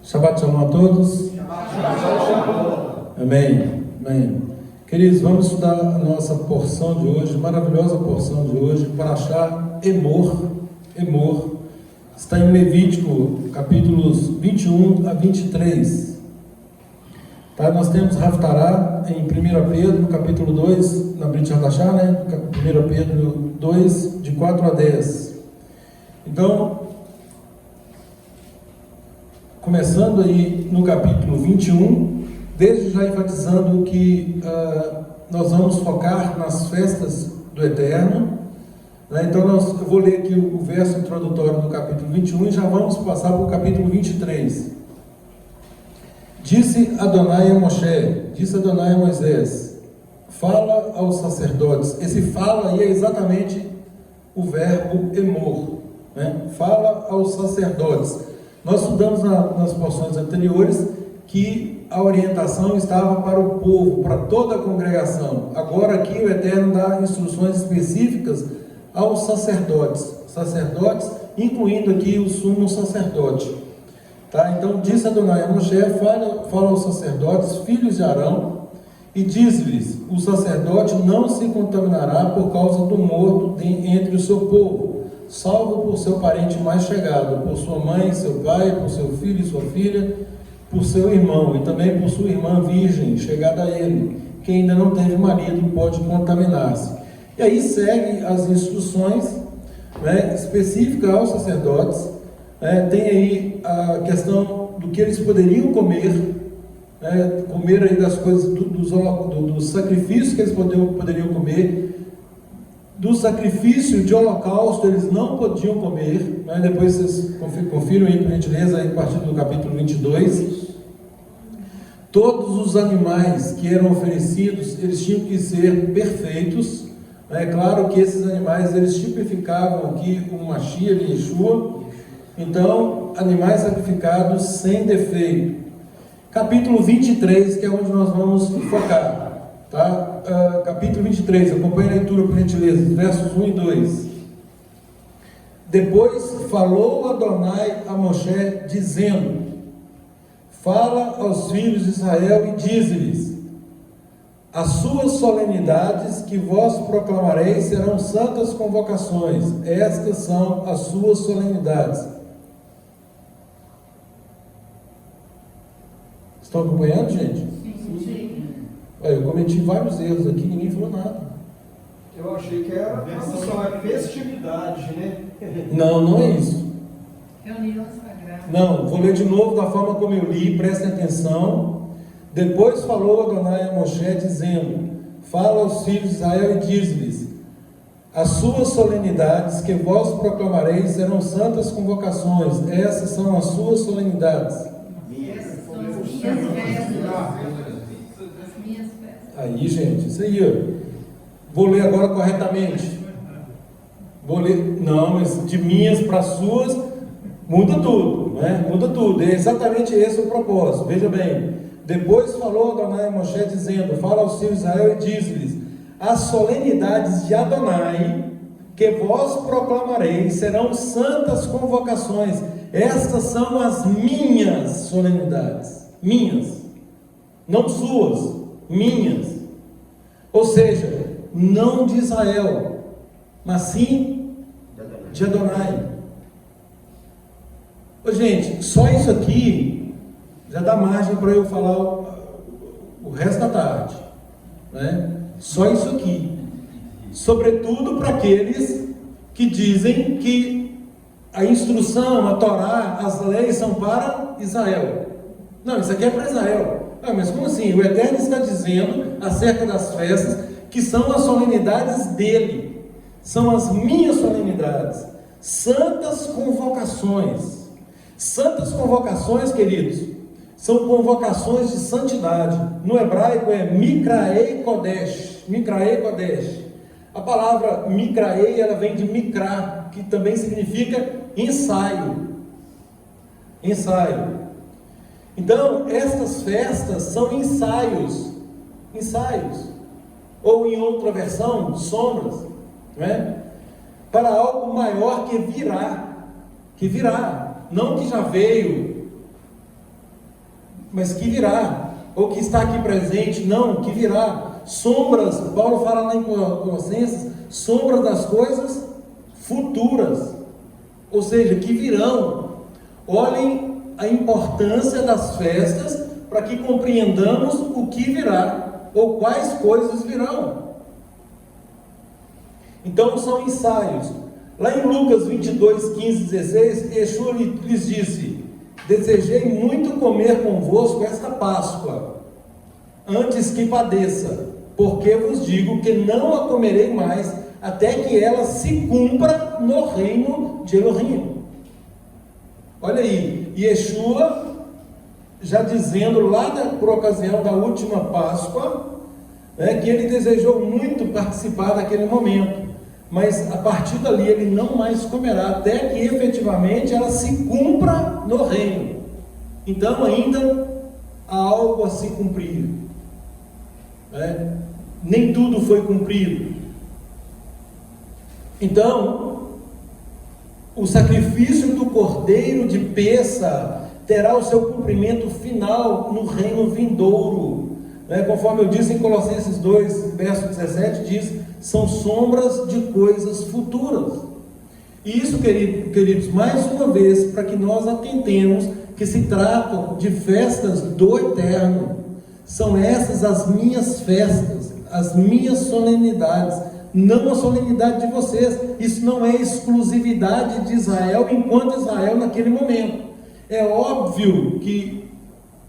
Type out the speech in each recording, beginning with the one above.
Shabbat Shalom a todos. Amém. Amém. Queridos, vamos estudar a nossa porção de hoje, maravilhosa porção de hoje, Parashá Emor. Emor. Está em Levítico, capítulos 21 a 23. Tá? Nós temos Haftarah em 1 Pedro, no capítulo 2, na Brit Hadashah, né? 1 Pedro 2, de 4 a 10. Então, começando aí no capítulo 21, desde já enfatizando que nós vamos focar nas festas do Eterno, né? Então eu vou ler aqui o verso introdutório do capítulo 21 e já vamos passar para o capítulo 23. Disse Adonai a Moshe, disse Adonai a Moisés, fala aos sacerdotes. Esse fala aí é exatamente o verbo emor, né? Fala aos sacerdotes. Nós estudamos nas porções anteriores que a orientação estava para o povo, para toda a congregação. Agora aqui o Eterno dá instruções específicas aos sacerdotes, incluindo aqui o sumo sacerdote. Tá? Então disse Adonai a Moshe, fala aos sacerdotes, filhos de Arão, e diz-lhes, o sacerdote não se contaminará por causa do morto entre o seu povo, salvo por seu parente mais chegado, por sua mãe, seu pai, por seu filho e sua filha, por seu irmão, e também por sua irmã virgem, chegada a ele, que ainda não teve marido, pode contaminar-se. E aí segue as instruções, né, específicas aos sacerdotes. Tem aí a questão do que eles poderiam comer, né, comer aí das coisas, dos sacrifícios que eles poderiam comer. Do sacrifício de holocausto eles não podiam comer, né? Depois vocês confiram aí, por gentileza, aí, a partir do capítulo 22. Todos os animais que eram oferecidos, eles tinham que ser perfeitos. É claro que esses animais, eles tipificavam aqui o Mashiach e Yeshua. Então, animais sacrificados sem defeito. Capítulo 23, que é onde nós vamos focar. Tá? Capítulo 23, acompanhe a leitura por gentileza, versos 1 e 2. Depois falou Adonai a Moshe, dizendo, fala aos filhos de Israel e dize-lhes, as suas solenidades que vós proclamareis serão santas convocações, estas são as suas solenidades. Estão acompanhando, gente? Eu cometi vários erros aqui, ninguém falou nada. Eu achei que era festividade, né? Não é isso. Reunião sagrada. Não, vou ler de novo da forma como eu li, prestem atenção. Depois falou Adonai a Moshe, dizendo, fala aos filhos de Israel e diz-lhes, as suas solenidades que vós proclamareis serão santas convocações, essas são as suas solenidades. Aí, gente, isso aí, ó. Vou ler agora corretamente. Vou ler, não, mas de minhas para suas, muda tudo, né? Muda tudo. É exatamente esse o propósito. Veja bem. Depois falou Adonai a Moshe, dizendo, fala aos filhos de Israel e diz-lhes, as solenidades de Adonai que vós proclamareis serão santas convocações. Estas são as minhas solenidades. Minhas. Não suas. Minhas, ou seja, não de Israel, mas sim de Adonai. Ô, gente, só isso aqui já dá margem para eu falar o resto da tarde, né? Só isso aqui, sobretudo para aqueles que dizem que a instrução, a Torá, as leis são para Israel. Não, isso aqui é para Israel. Mas como assim? O Eterno está dizendo acerca das festas que são as solenidades dele, são as minhas solenidades, santas convocações. Santas convocações, queridos, são convocações de santidade. No hebraico é Mikraei Kodesh. Mikraei Kodesh. A palavra Mikraei, ela vem de Mikra, que também significa ensaio. Ensaio. Então, estas festas são ensaios, ou em outra versão, sombras, né? Para algo maior que virá, não que já veio, mas que virá, ou que está aqui presente, não, que virá. Sombras, Paulo fala lá em Colossenses, sombras das coisas futuras, ou seja, que virão. Olhem a importância das festas para que compreendamos o que virá, ou quais coisas virão. Então são ensaios. Lá em Lucas 22, 15, 16, Yeshua lhes disse: desejei muito comer convosco esta Páscoa, antes que padeça, porque vos digo que não a comerei mais, até que ela se cumpra no reino de Elohim. Olha aí, Yeshua já dizendo lá por ocasião da última Páscoa, que ele desejou muito participar daquele momento, mas a partir dali ele não mais comerá, até que efetivamente ela se cumpra no reino. Então ainda há algo a se cumprir, nem tudo foi cumprido. Então, o sacrifício do cordeiro de Pêssar terá o seu cumprimento final no reino vindouro, conforme eu disse em Colossenses 2, verso 17, diz: são sombras de coisas futuras. E isso, queridos, mais uma vez, para que nós atentemos que se trata de festas do Eterno. São essas as minhas festas, as minhas solenidades, não a solenidade de vocês. Isso não é exclusividade de Israel enquanto Israel naquele momento. É óbvio que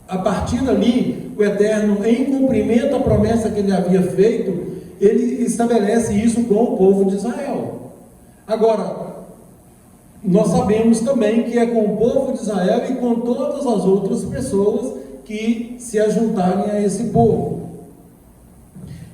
a partir dali, o Eterno, em cumprimento à promessa que ele havia feito, ele estabelece isso com o povo de Israel. Agora, nós sabemos também que é com o povo de Israel e com todas as outras pessoas que se ajuntarem a esse povo.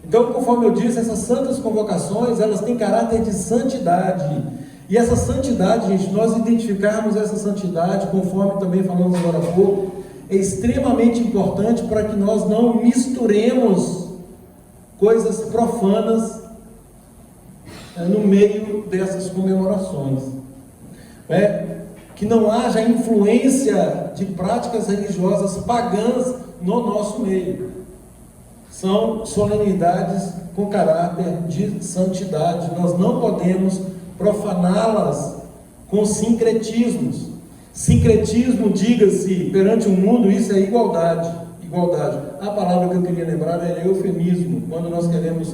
Então, conforme eu disse, essas santas convocações, elas têm caráter de santidade. E essa santidade, gente, nós identificarmos essa santidade, conforme também falamos agora há pouco, é extremamente importante para que nós não misturemos coisas profanas no meio dessas comemorações, que não haja influência de práticas religiosas pagãs no nosso meio. São solenidades com caráter de santidade. Nós não podemos profaná-las com sincretismos. Sincretismo, diga-se, perante o mundo, isso é igualdade. A palavra que eu queria lembrar é eufemismo, quando nós queremos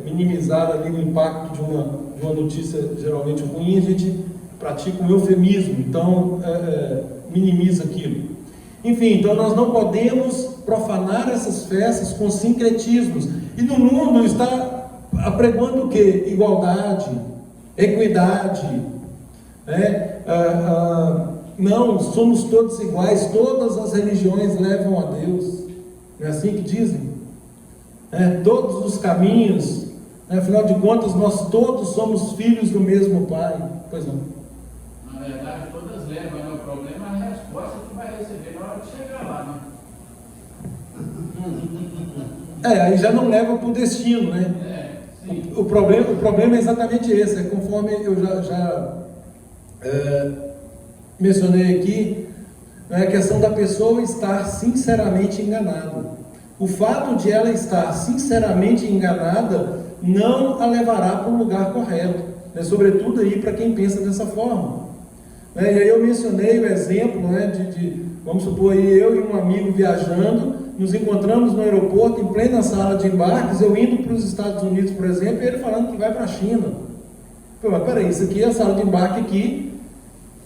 minimizar ali o impacto de uma notícia geralmente ruim, a gente pratica um eufemismo, então minimiza aquilo. Enfim, então nós não podemos profanar essas festas com sincretismos. E no mundo está apregoando o quê? Igualdade, equidade, não, somos todos iguais, todas as religiões levam a Deus, não é assim que dizem? Todos os caminhos, afinal de contas, nós todos somos filhos do mesmo Pai. Pois não. Na verdade, todas levam, mas o problema é a resposta que vai receber na hora de chegar lá, né? Aí já não leva para o destino, né? O problema é exatamente esse, conforme eu já mencionei aqui, a questão da pessoa estar sinceramente enganada. O fato de ela estar sinceramente enganada não a levará para o lugar correto, sobretudo aí para quem pensa dessa forma. E aí eu mencionei o exemplo, vamos supor aí, eu e um amigo viajando, nos encontramos no aeroporto, em plena sala de embarques, eu indo para os Estados Unidos, por exemplo, e ele falando que vai para a China. Eu falei, mas peraí, isso aqui é a sala de embarque aqui,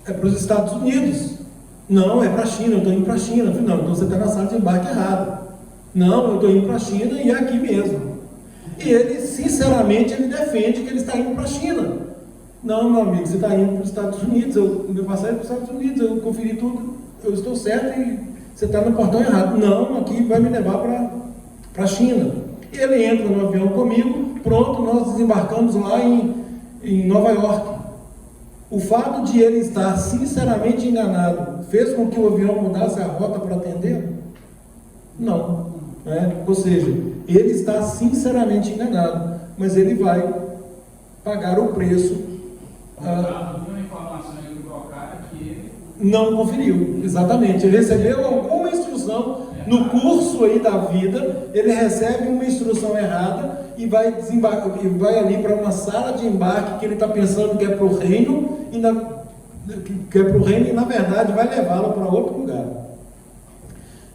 é para os Estados Unidos. Não, é para a China, eu estou indo para a China. Eu falei, não, então você está na sala de embarque errada. Não, eu estou indo para a China e é aqui mesmo. E ele, sinceramente, ele defende que ele está indo para a China. Não, meu amigo, você está indo para os Estados Unidos, meu passageiro para os Estados Unidos, eu conferi tudo, eu estou certo e você está no portão errado. Não, aqui vai me levar para a China. E ele entra no avião comigo, pronto, nós desembarcamos lá em Nova York. O fato de ele estar sinceramente enganado fez com que o avião mudasse a rota para atender? Não. Ou seja, ele está sinceramente enganado, mas ele vai pagar o preço. Uma informação equivocada que ele... Não conferiu, exatamente. Ele recebeu alguma instrução no curso aí da vida, ele recebe uma instrução errada e vai ali para uma sala de embarque que ele está pensando que é para o reino, e na verdade vai levá-lo para outro lugar.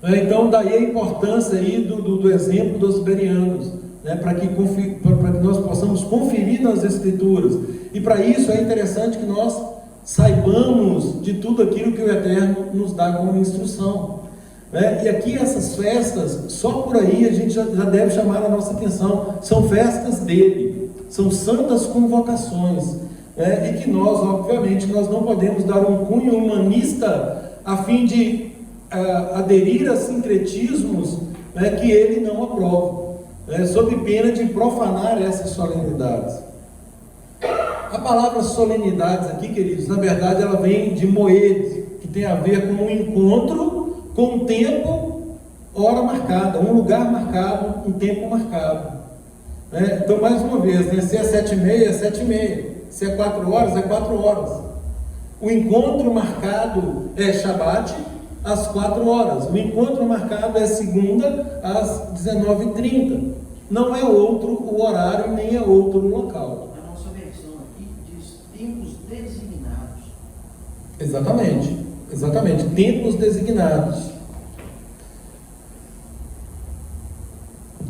Então daí a importância aí do exemplo dos bereanos, né, para que nós possamos conferir nas Escrituras. E para isso é interessante que nós saibamos de tudo aquilo que o Eterno nos dá como instrução. E aqui essas festas, só por aí a gente já deve chamar a nossa atenção. São festas dele, são santas convocações, e que nós, obviamente, nós não podemos dar um cunho humanista a fim de aderir a sincretismos que ele não aprova, sob pena de profanar essas solenidades. A palavra solenidades aqui, queridos, na verdade ela vem de moed, que tem a ver com um encontro com um tempo, hora marcada, um lugar marcado, um tempo marcado. Então, mais uma vez, se é 7h30, é 7h30, se é 4 horas, é 4 horas. O encontro marcado é Shabat, às 4 horas. O encontro marcado é segunda, às 19h30. Não é outro o horário, nem é outro o local. A nossa versão aqui diz tempos designados. Exatamente, tempos designados.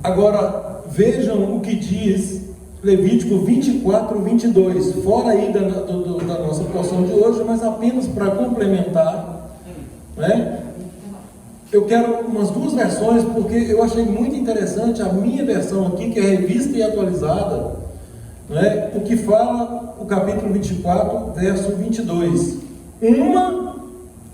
Agora, vejam o que diz Levítico 24, 22, fora aí da nossa porção de hoje, mas apenas para complementar, eu quero umas 2 versões, porque eu achei muito interessante a minha versão aqui, que é revista e atualizada, o que fala o capítulo 24, verso 22.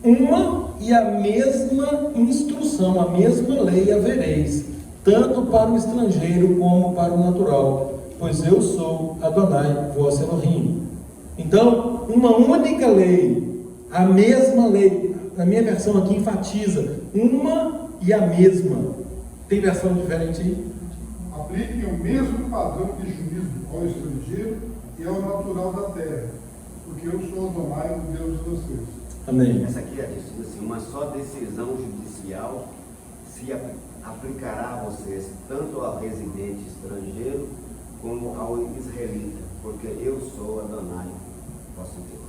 Uma e a mesma instrução, a mesma lei havereis, tanto para o estrangeiro como para o natural, pois eu sou Adonai, vosso Elohim. Então, uma única lei, a mesma lei. Na minha versão aqui enfatiza, uma e a mesma. Tem versão diferente aí? Apliquem o mesmo padrão de juízo ao estrangeiro e ao natural da terra, porque eu sou Adonai, o Deus de vocês. Amém. Essa aqui é assim, uma só decisão judicial se aplicará a vocês, tanto ao residente estrangeiro como ao israelita, porque eu sou Adonai, vosso Deus.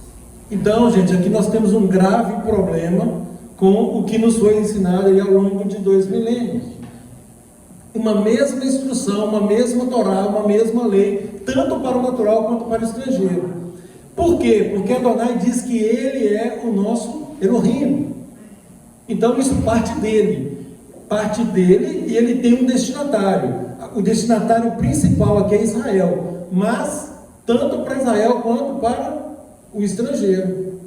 Então, gente, aqui nós temos um grave problema com o que nos foi ensinado aí ao longo de 2 milênios. Uma mesma instrução, uma mesma Torá, uma mesma lei, tanto para o natural quanto para o estrangeiro. Por quê? Porque Adonai diz que ele é o nosso Elohim. Então isso parte dele e ele tem um destinatário. O destinatário principal aqui é Israel, mas tanto para Israel quanto para o estrangeiro.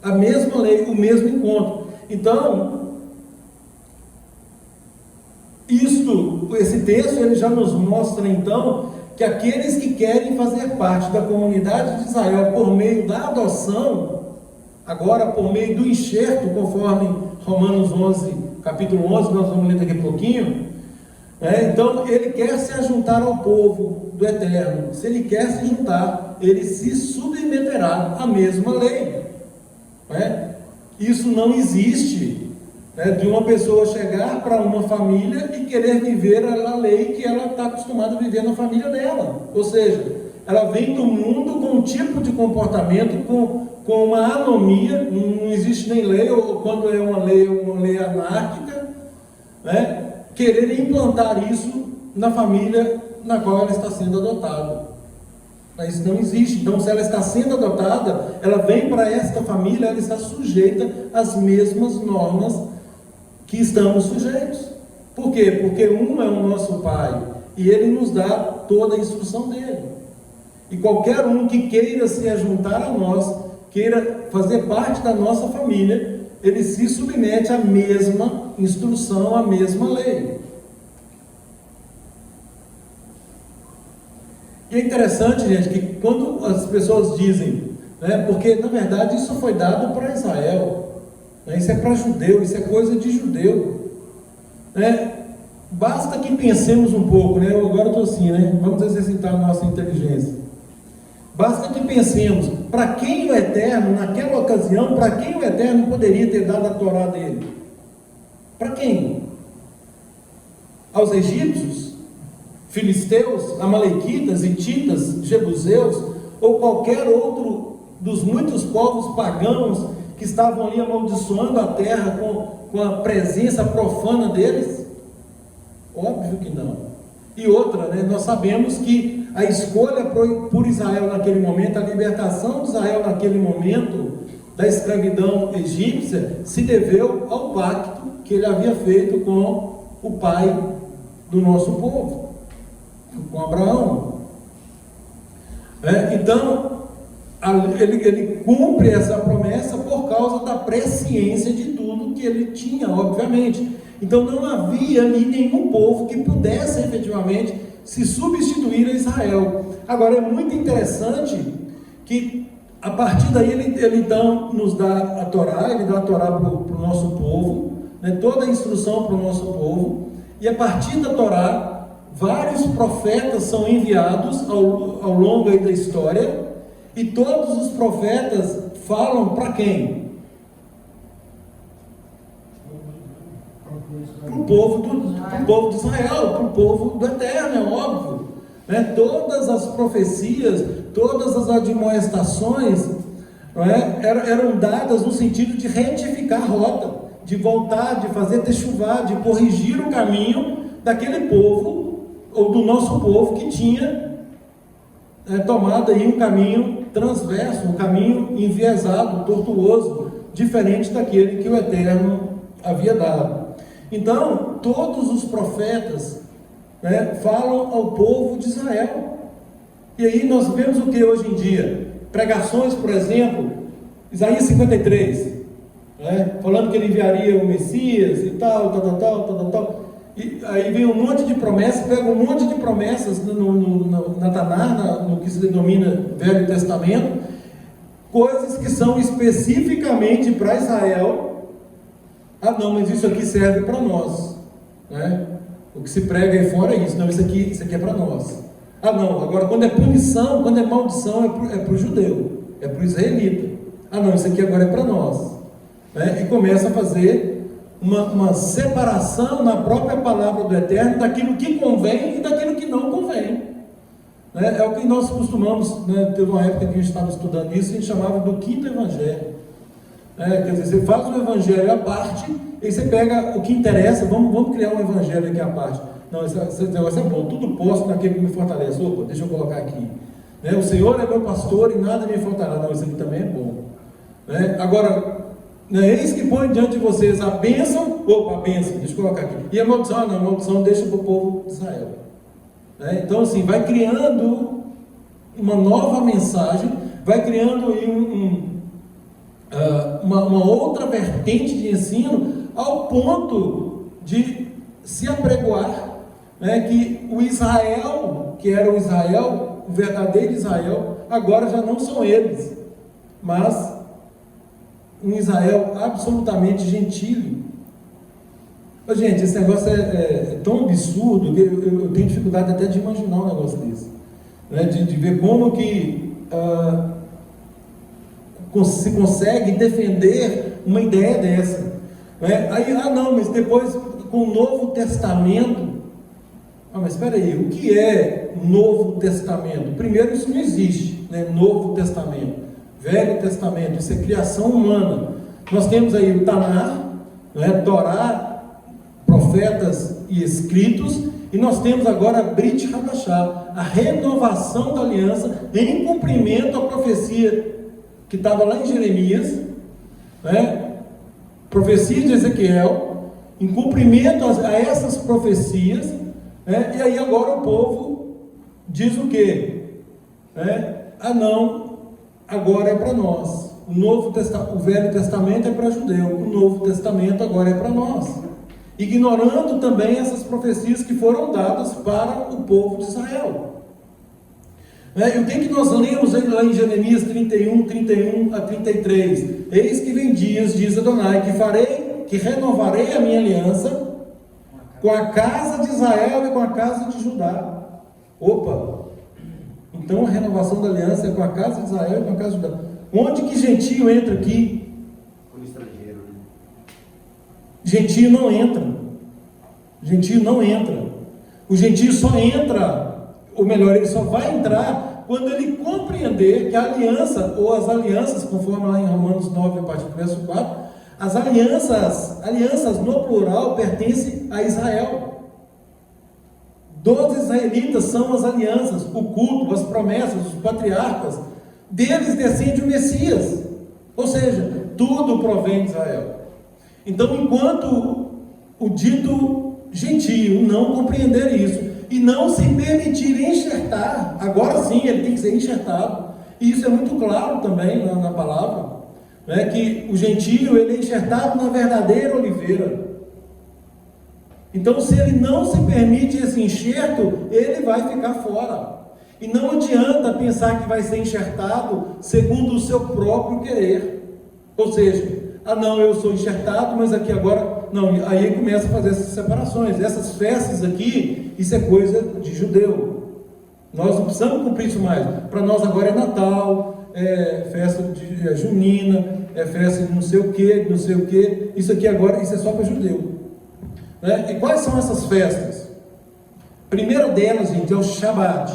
A mesma lei, o mesmo encontro. Então, esse texto ele já nos mostra então que aqueles que querem fazer parte da comunidade de Israel por meio da adoção, agora por meio do enxerto, conforme Romanos 11, capítulo 11, nós vamos ler daqui a pouquinho, então ele quer se ajuntar ao povo do Eterno. Se ele quer se juntar, ele se submeterá à mesma lei. Isso não existe, de uma pessoa chegar para uma família e querer viver a lei que ela está acostumada a viver na família dela. Ou seja, ela vem do mundo com um tipo de comportamento, com uma anomia, não existe nem lei, ou quando é uma lei anárquica, querer implantar isso na família na qual ela está sendo adotada. Mas isso não existe. Então, se ela está sendo adotada, ela vem para esta família, ela está sujeita às mesmas normas que estamos sujeitos. Por quê? Porque um é o nosso Pai e Ele nos dá toda a instrução dele. E qualquer um que queira se ajuntar a nós, queira fazer parte da nossa família, ele se submete à mesma instrução, à mesma lei. E é interessante, gente, que quando as pessoas dizem, porque na verdade isso foi dado para Israel, isso é para judeu, isso é coisa de judeu, basta que pensemos um pouco, agora eu estou assim, vamos exercitar a nossa inteligência, basta que pensemos, para quem o Eterno, naquela ocasião, para quem o Eterno poderia ter dado a Torá dele? Para quem? Aos egípcios? Filisteus? Amalequitas? Hititas? Jebuseus? Ou qualquer outro dos muitos povos pagãos que estavam ali amaldiçoando a terra com a presença profana deles? Óbvio que não. E outra, né, nós sabemos que a escolha por Israel naquele momento, a libertação de Israel naquele momento da escravidão egípcia, se deveu ao pacto que ele havia feito com o pai do nosso povo, com Abraão. Então, ele cumpre essa promessa por causa da presciência de tudo que ele tinha, obviamente. Então não havia ali nenhum povo que pudesse efetivamente se substituir a Israel. Agora é muito interessante que a partir daí ele então nos dá a Torá, ele dá a Torá para o nosso povo, né, toda a instrução para o nosso povo, e a partir da Torá, vários profetas são enviados ao longo aí da história, e todos os profetas falam para quem? Para o povo de Israel, para o povo do Eterno, é óbvio, né? Todas as profecias, todas as admoestações, né, eram dadas no sentido de retificar a rota, de voltar, de fazer techuvá, de corrigir o caminho daquele povo, ou do nosso povo que tinha tomado aí um caminho transverso, um caminho enviesado, tortuoso, diferente daquele que o Eterno havia dado. Então, todos os profetas, né, falam ao povo de Israel. E aí nós vemos o que hoje em dia? Pregações, por exemplo, Isaías 53, né, falando que ele enviaria o Messias e tal. E aí vem um monte de promessas, pega um monte de promessas na Tanar, no que se denomina Velho Testamento, coisas que são especificamente para Israel. Ah, não, mas isso aqui serve para nós, né? O que se prega aí fora é isso. Não, isso aqui é para nós. Ah, não, agora quando é punição, quando é maldição, é para o judeu, é para o israelita. Ah, não, isso aqui agora é para nós, né? E começa a fazer uma separação na própria palavra do Eterno daquilo que convém e daquilo que não convém, né? É o que nós costumamos, né? Teve uma época que a gente estava estudando isso, a gente chamava do quinto evangelho. Quer dizer, você faz um evangelho à parte, e você pega o que interessa, vamos criar um evangelho aqui à parte. Não, esse negócio é bom, tudo posso naquele que me fortalece. Opa, deixa eu colocar aqui, né? O Senhor é meu pastor e nada me faltará. Não, isso aqui também é bom, né? Agora, né, eis que põe diante de vocês a bênção, a bênção, deixa eu colocar aqui, e a maldição, não, a maldição deixa para o povo de Israel, né? Então assim, vai criando uma nova mensagem, vai criando aí uma outra vertente de ensino, ao ponto de se apregoar, né, que o Israel, que era o Israel, o verdadeiro Israel, agora já não são eles, mas um Israel absolutamente gentil. Gente, esse negócio é tão absurdo que eu tenho dificuldade até de imaginar um negócio desse, né, de ver como que se consegue defender uma ideia dessa, né? Aí, não, mas depois com o Novo Testamento, mas espera aí, o que é Novo Testamento? Primeiro, isso não existe, né? Novo Testamento, Velho Testamento, isso é criação humana. Nós temos aí o Tanar, né? Torá, profetas e escritos, e nós temos agora a Brit Hadashah, a renovação da aliança em cumprimento à profecia que estava lá em Jeremias, né? Profecia de Ezequiel, em cumprimento a essas profecias, né? E aí agora o povo diz o quê? Ah não, agora é para nós. O Velho Testamento é para judeu, o Novo Testamento agora é para nós, ignorando também essas profecias que foram dadas para o povo de Israel. E o que nós lemos lá em Jeremias 31 a 33? Eis que vem dias, diz Adonai, que renovarei a minha aliança com a casa de Israel e com a casa de Judá. Opa! Então a renovação da aliança é com a casa de Israel e com a casa de Judá. Onde que gentio entra aqui? Com o estrangeiro, né? Gentio não entra. Gentio não entra. O gentio só entra, ou melhor, ele só vai entrar quando ele compreender que a aliança, ou as alianças, conforme lá em Romanos 9, a partir do verso 4, as alianças no plural pertencem a Israel. Dos israelitas são as alianças, o culto, as promessas, os patriarcas. Deles descende o Messias. Ou seja, tudo provém de Israel. Então, enquanto o dito gentio não compreender isso e não se permitir enxertar, agora sim ele tem que ser enxertado. E isso é muito claro também na palavra, né, que o gentio ele é enxertado na verdadeira oliveira. Então, se ele não se permite esse enxerto, ele vai ficar fora. E não adianta pensar que vai ser enxertado segundo o seu próprio querer. Ou seja, não, eu sou enxertado, mas aqui agora... Não, aí começa a fazer essas separações. Essas festas aqui, isso é coisa de judeu. Nós não precisamos cumprir isso mais. Para nós agora é Natal, é festa de junina, é festa de não sei o que. Isso aqui agora, isso é só para judeu. Né? E quais são essas festas? A primeira delas, gente, é o Shabat.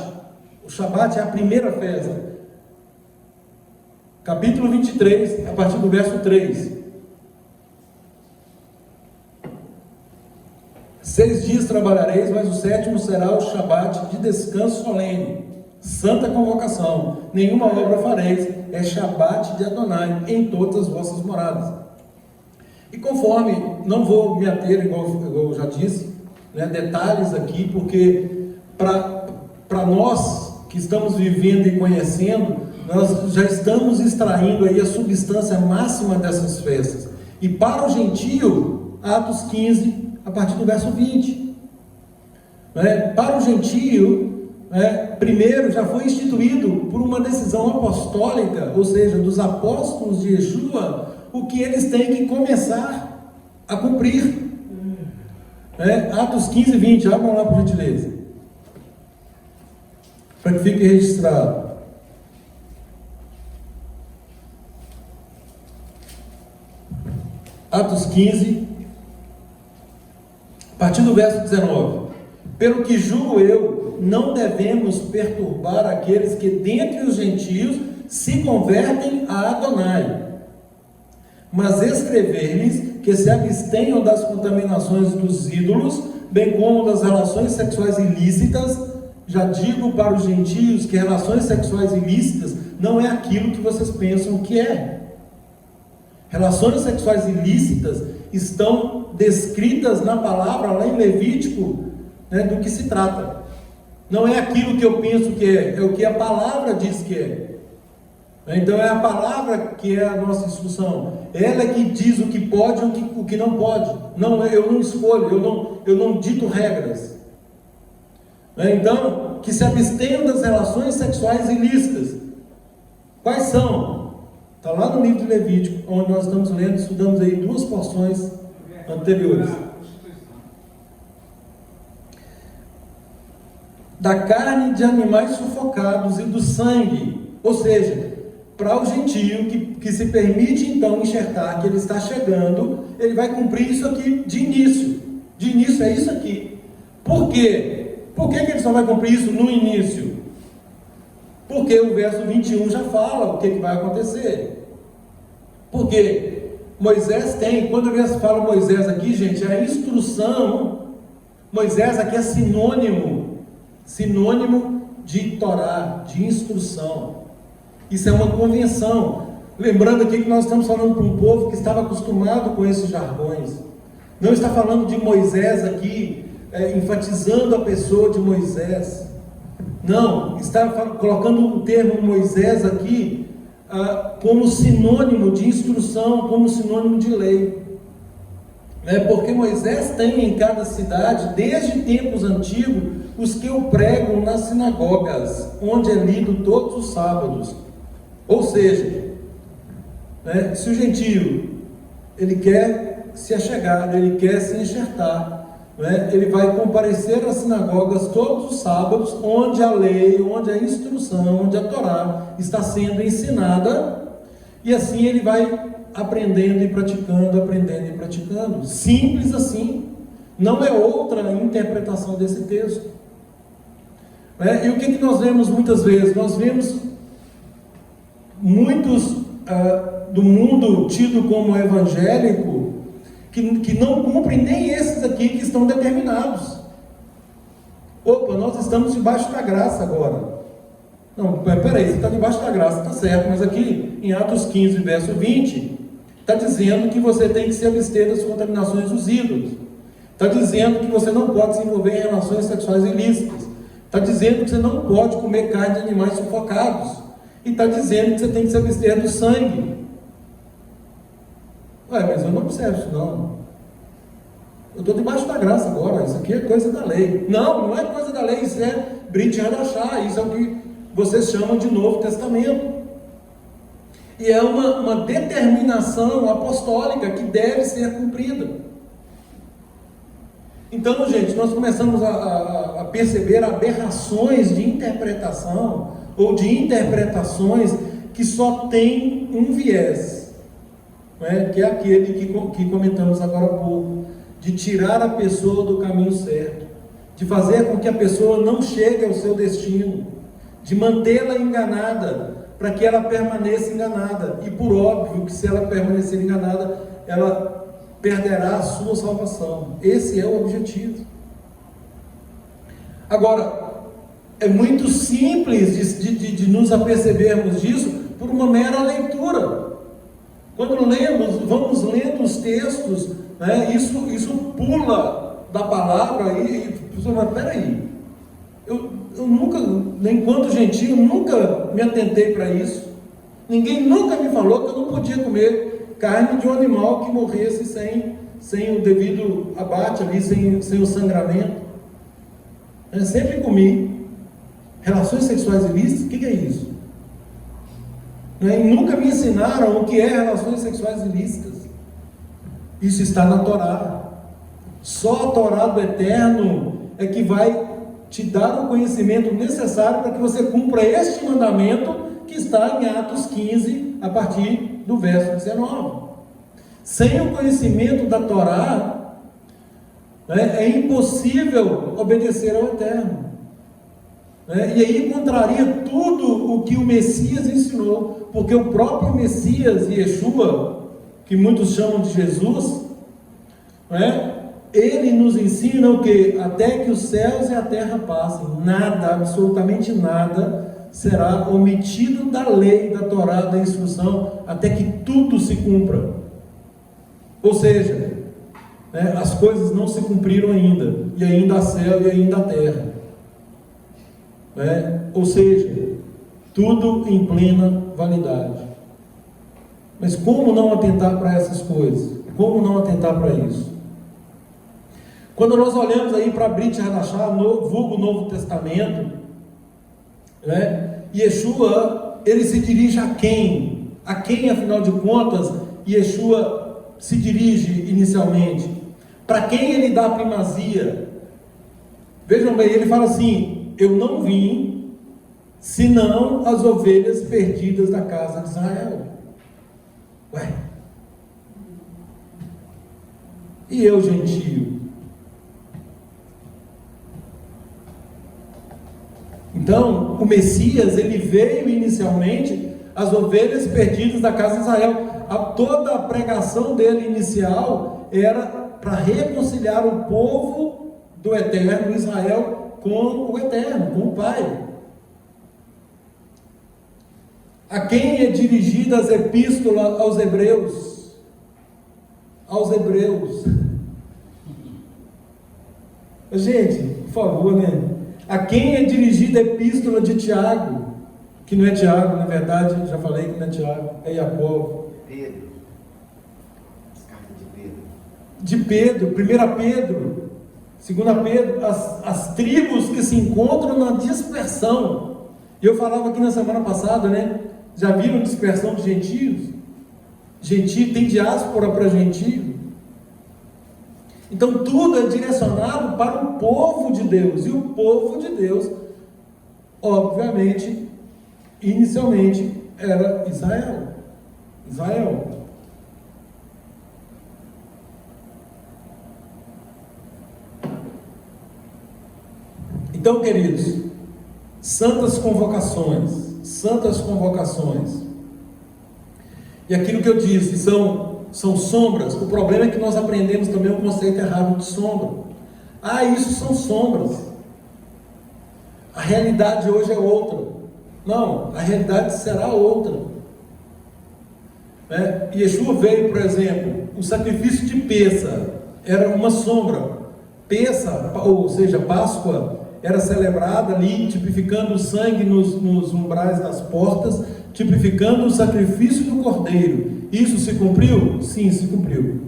O Shabat é a primeira festa. Capítulo 23, a partir do verso 3. 6 dias trabalhareis, mas o 7º será o Shabat de descanso solene, santa convocação. Nenhuma obra fareis, é Shabat de Adonai em todas as vossas moradas. E conforme, não vou me ater, igual eu já disse, né, detalhes aqui, porque para nós que estamos vivendo e conhecendo, nós já estamos extraindo aí a substância máxima dessas festas. E para o gentio, Atos 15, a partir do verso 20. Né? Para o gentio, primeiro já foi instituído por uma decisão apostólica, ou seja, dos apóstolos de Yeshua, o que eles têm que começar a cumprir. Atos 15, 20, abram lá por gentileza, para que fique registrado. Atos 15, a partir do verso 19. Pelo que julgo eu, não devemos perturbar aqueles que dentre os gentios se convertem a Adonai, mas escrever-lhes que se abstenham das contaminações dos ídolos, bem como das relações sexuais ilícitas. Já digo para os gentios que relações sexuais ilícitas não é aquilo que vocês pensam que é. Relações sexuais ilícitas estão descritas na palavra lá em Levítico, né, do que se trata. Não é aquilo que eu penso que é o que a palavra diz que é. Então é a palavra que é a nossa instrução. Ela é que diz o que pode e o que não pode. Não, eu não escolho, eu não dito regras. Então, que se abstenham das relações sexuais ilícitas. Quais são? Está lá no livro de Levítico, onde nós estamos lendo, estudamos aí 2 porções anteriores. Da carne de animais sufocados e do sangue. Ou seja, para o gentio que se permite então enxertar que ele está chegando, ele vai cumprir isso aqui de início. De início é isso aqui. Por quê? Por que ele só vai cumprir isso no início? Porque o verso 21 já fala o que vai acontecer. Porque Moisés tem, quando eu falo Moisés aqui, gente, é a instrução. Moisés aqui é sinônimo de Torá, de instrução. Isso é uma convenção. Lembrando aqui que nós estamos falando para um povo que estava acostumado com esses jargões. Não está falando de Moisés aqui, enfatizando a pessoa de Moisés. Não, está colocando o termo Moisés aqui como sinônimo de instrução, como sinônimo de lei. Porque Moisés tem em cada cidade, desde tempos antigos, os que o pregam nas sinagogas, onde é lido todos os sábados. Ou seja, se o gentio ele quer se achegar, ele quer se enxertar, né, ele vai comparecer às sinagogas todos os sábados, onde a lei, onde a instrução, onde a Torá está sendo ensinada, e assim ele vai aprendendo e praticando, aprendendo e praticando. Simples assim. Não é outra interpretação desse texto. E o que nós vemos muitas vezes? Nós vemos muitos do mundo tido como evangélico que não cumprem nem esses aqui que estão determinados. Opa, nós estamos debaixo da graça agora. Não, peraí, você está debaixo da graça, está certo, mas aqui em Atos 15, verso 20, está dizendo que você tem que se abster das contaminações dos ídolos. Está dizendo que você não pode se envolver em relações sexuais ilícitas. Está dizendo que você não pode comer carne de animais sufocados. E está dizendo que você tem que se abster do sangue. Mas eu não observo isso não. Eu estou debaixo da graça agora, isso aqui é coisa da lei. Não é coisa da lei, isso é Brit Hadashah, isso é o que vocês chamam de Novo Testamento. E é uma determinação apostólica que deve ser cumprida. Então, gente, nós começamos a perceber aberrações de interpretação, ou de interpretações que só tem um viés, né? Que é aquele que comentamos agora há pouco, de tirar a pessoa do caminho certo, de fazer com que a pessoa não chegue ao seu destino, de mantê-la enganada, para que ela permaneça enganada. E por óbvio que se ela permanecer enganada, ela perderá a sua salvação. Esse é o objetivo. Agora, é muito simples de nos apercebermos disso por uma mera leitura. Quando vamos lendo os textos, né, isso pula da palavra e mas peraí, eu nunca, enquanto gentio, nunca me atentei para isso. Ninguém nunca me falou que eu não podia comer carne de um animal que morresse sem o devido abate ali, sem o sangramento. Eu sempre comi. Relações sexuais ilícitas, o que é isso? E nunca me ensinaram o que é relações sexuais ilícitas. Isso está na Torá. Só a Torá do Eterno é que vai te dar o conhecimento necessário para que você cumpra este mandamento que está em Atos 15, a partir do verso 19. Sem o conhecimento da Torá, é impossível obedecer ao Eterno. E aí contraria tudo o que o Messias ensinou, porque o próprio Messias, Yeshua, que muitos chamam de Jesus, ele nos ensina o que? Até que os céus e a terra passem, nada, absolutamente nada, será omitido da lei, da Torá, da instrução, até que tudo se cumpra. Ou seja, as coisas não se cumpriram ainda, e ainda há céu e ainda há terra. Ou seja, tudo em plena validade. Mas como não atentar para essas coisas? Como não atentar para isso? Quando nós olhamos aí para Brit Hadashah, vulgo Novo Testamento, Yeshua, ele se dirige a quem? A quem, afinal de contas, Yeshua se dirige inicialmente? Para quem ele dá a primazia? Vejam bem, ele fala assim: eu não vim senão as ovelhas perdidas da casa de Israel. E eu, gentio? Então, o Messias, ele veio inicialmente as ovelhas perdidas da casa de Israel. Toda a pregação dele inicial era para reconciliar o povo do Eterno, Israel, com o Eterno, com o Pai. A quem é dirigida as epístolas aos Hebreus? Aos Hebreus. Gente, por favor, A quem é dirigida a epístola de Tiago? Que não é Tiago, na verdade, já falei que não é Tiago, é Jacó. Pedro. As cartas de Pedro. De Pedro, 1 Pedro, 2 Pedro, as tribos que se encontram na dispersão. E eu falava aqui na semana passada, já viram dispersão de gentios? Gentio, tem diáspora para gentio. Então tudo é direcionado para o povo de Deus, e o povo de Deus, obviamente, inicialmente era Israel. Então, queridos, santas convocações. E aquilo que eu disse, são sombras. O problema é que nós aprendemos também um conceito errado de sombra. Isso são sombras. A realidade hoje é outra. Não, a realidade será outra. Yeshua veio, por exemplo, o sacrifício de Pêssar era uma sombra. Pêssar, ou seja, Páscoa, era celebrada ali, tipificando o sangue nos umbrais das portas, tipificando o sacrifício do cordeiro. Isso se cumpriu? Sim, se cumpriu.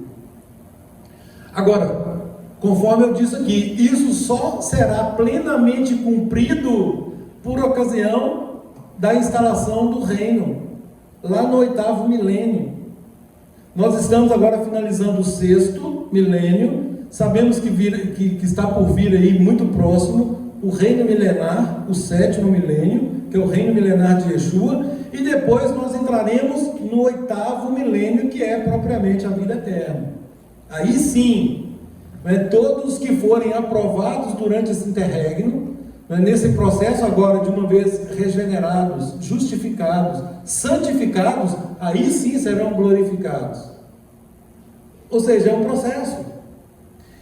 Agora, conforme eu disse aqui, isso só será plenamente cumprido por ocasião da instalação do reino, lá no 8º milênio. Nós estamos agora finalizando o 6º milênio, sabemos que está por vir aí muito próximo o reino milenar, o 7º milênio, que é o reino milenar de Yeshua, e depois nós entraremos no 8º milênio, que é propriamente a vida eterna. Aí sim, todos que forem aprovados durante esse interregno, nesse processo agora de uma vez regenerados, justificados, santificados, aí sim serão glorificados. Ou seja, é um processo.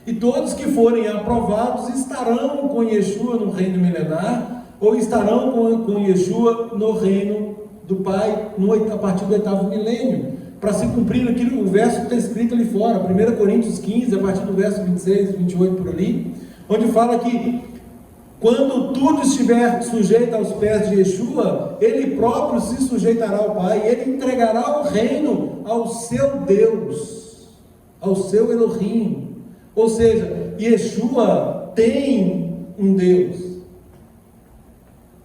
E todos que forem aprovados estarão com Yeshua no reino milenar, ou estarão com Yeshua no reino do Pai, a partir do 8º milênio, para se cumprir o verso que está escrito ali fora, 1 Coríntios 15, a partir do verso 26, 28 por ali, onde fala que quando tudo estiver sujeito aos pés de Yeshua, ele próprio se sujeitará ao Pai, ele entregará o reino ao seu Deus, ao seu Elohim. Ou seja, Yeshua tem um Deus,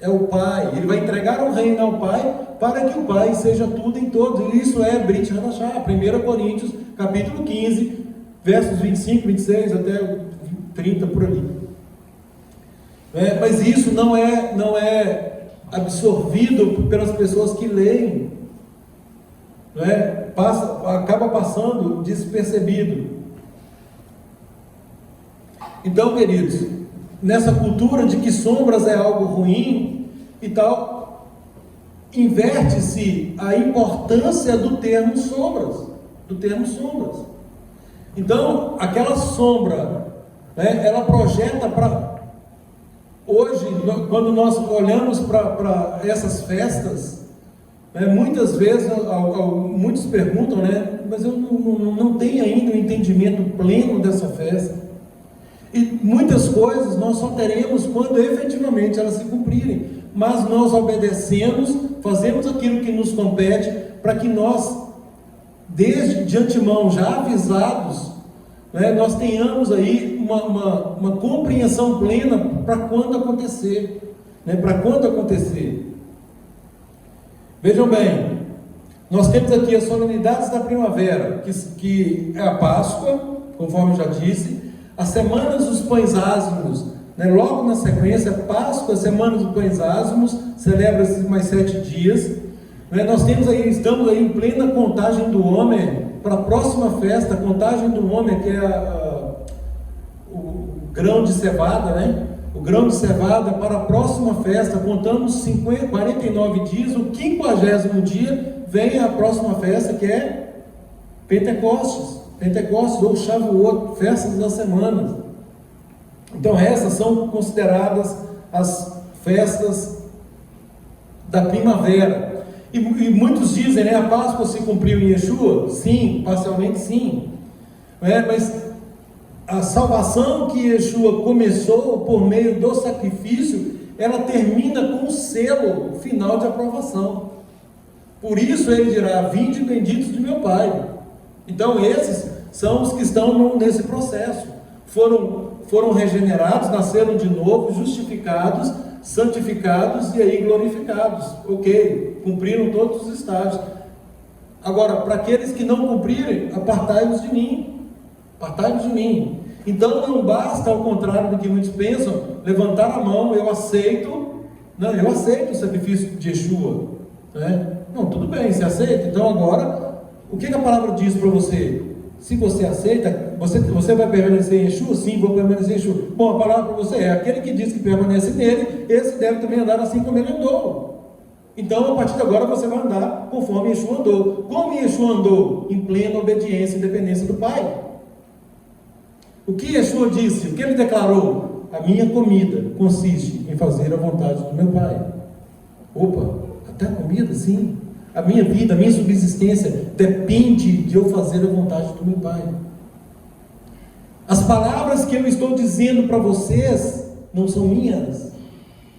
é o Pai. Ele vai entregar o reino ao Pai, para que o Pai seja tudo em todos. E isso é Brit Hadashah, 1 Coríntios, capítulo 15, versos 25, 26 até 30 por ali. Mas isso não é absorvido pelas pessoas que leem, acaba passando despercebido. Então, queridos, nessa cultura de que sombras é algo ruim e tal, inverte-se a importância do termo sombras, Então, aquela sombra, ela projeta para hoje, quando nós olhamos para essas festas, muitas vezes muitos perguntam, mas eu não tenho ainda o entendimento pleno dessa festa. E muitas coisas nós só teremos quando efetivamente elas se cumprirem, mas nós obedecemos, fazemos aquilo que nos compete, para que nós, desde de antemão, já avisados, nós tenhamos aí uma compreensão plena para quando acontecer, Vejam bem, nós temos aqui as solenidades da primavera, que é a Páscoa, conforme eu já disse, as semanas dos pães ázimos, logo na sequência, Páscoa, Semana dos Pães Ázimos, celebra-se mais 7 dias. Nós estamos aí em plena contagem do homem para a próxima festa, a contagem do homem, que é o grão de cevada, O grão de cevada para a próxima festa, contamos 49 dias, o 50º dia vem a próxima festa, que é Pentecostes ou Shavuot, festas das semanas. Então essas são consideradas as festas da primavera. E muitos dizem, a Páscoa se cumpriu em Yeshua? Sim, parcialmente sim. Mas a salvação que Yeshua começou por meio do sacrifício, ela termina com o selo final de aprovação. Por isso ele dirá: vinde benditos de meu Pai. Então esses são os que estão nesse processo. Foram regenerados, nasceram de novo, justificados, santificados e aí glorificados. Ok, cumpriram todos os estágios. Agora, para aqueles que não cumprirem, apartai-vos de mim. Então não basta, ao contrário do que muitos pensam, levantar a mão, eu aceito o sacrifício de Yeshua, né? Não, tudo bem, você aceita, então agora, o que a palavra diz para você? Se você aceita, você vai permanecer em Yeshua? Sim, vou permanecer em Yeshua. Bom, a palavra para você é, aquele que diz que permanece nele, esse deve também andar assim como ele andou. Então, a partir de agora, você vai andar conforme Yeshua andou. Como Yeshua andou? Em plena obediência e dependência do Pai. O que Yeshua disse? O que ele declarou? A minha comida consiste em fazer a vontade do meu Pai. Opa, até a comida, sim. A minha vida, a minha subsistência depende de eu fazer a vontade do meu Pai. As palavras que eu estou dizendo para vocês não são minhas,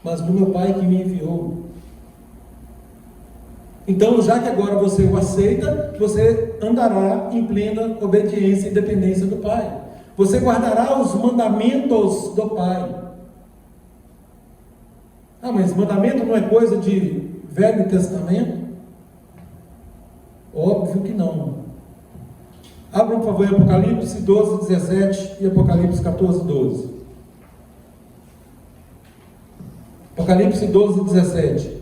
mas do meu Pai que me enviou. Então, já que agora você o aceita, você andará em plena obediência e dependência do Pai. Você guardará os mandamentos do Pai. Ah, mas mandamento não é coisa de Velho Testamento? Óbvio que não. Abra por favor em Apocalipse 12, 17 e Apocalipse 14, 12. Apocalipse 12, 17.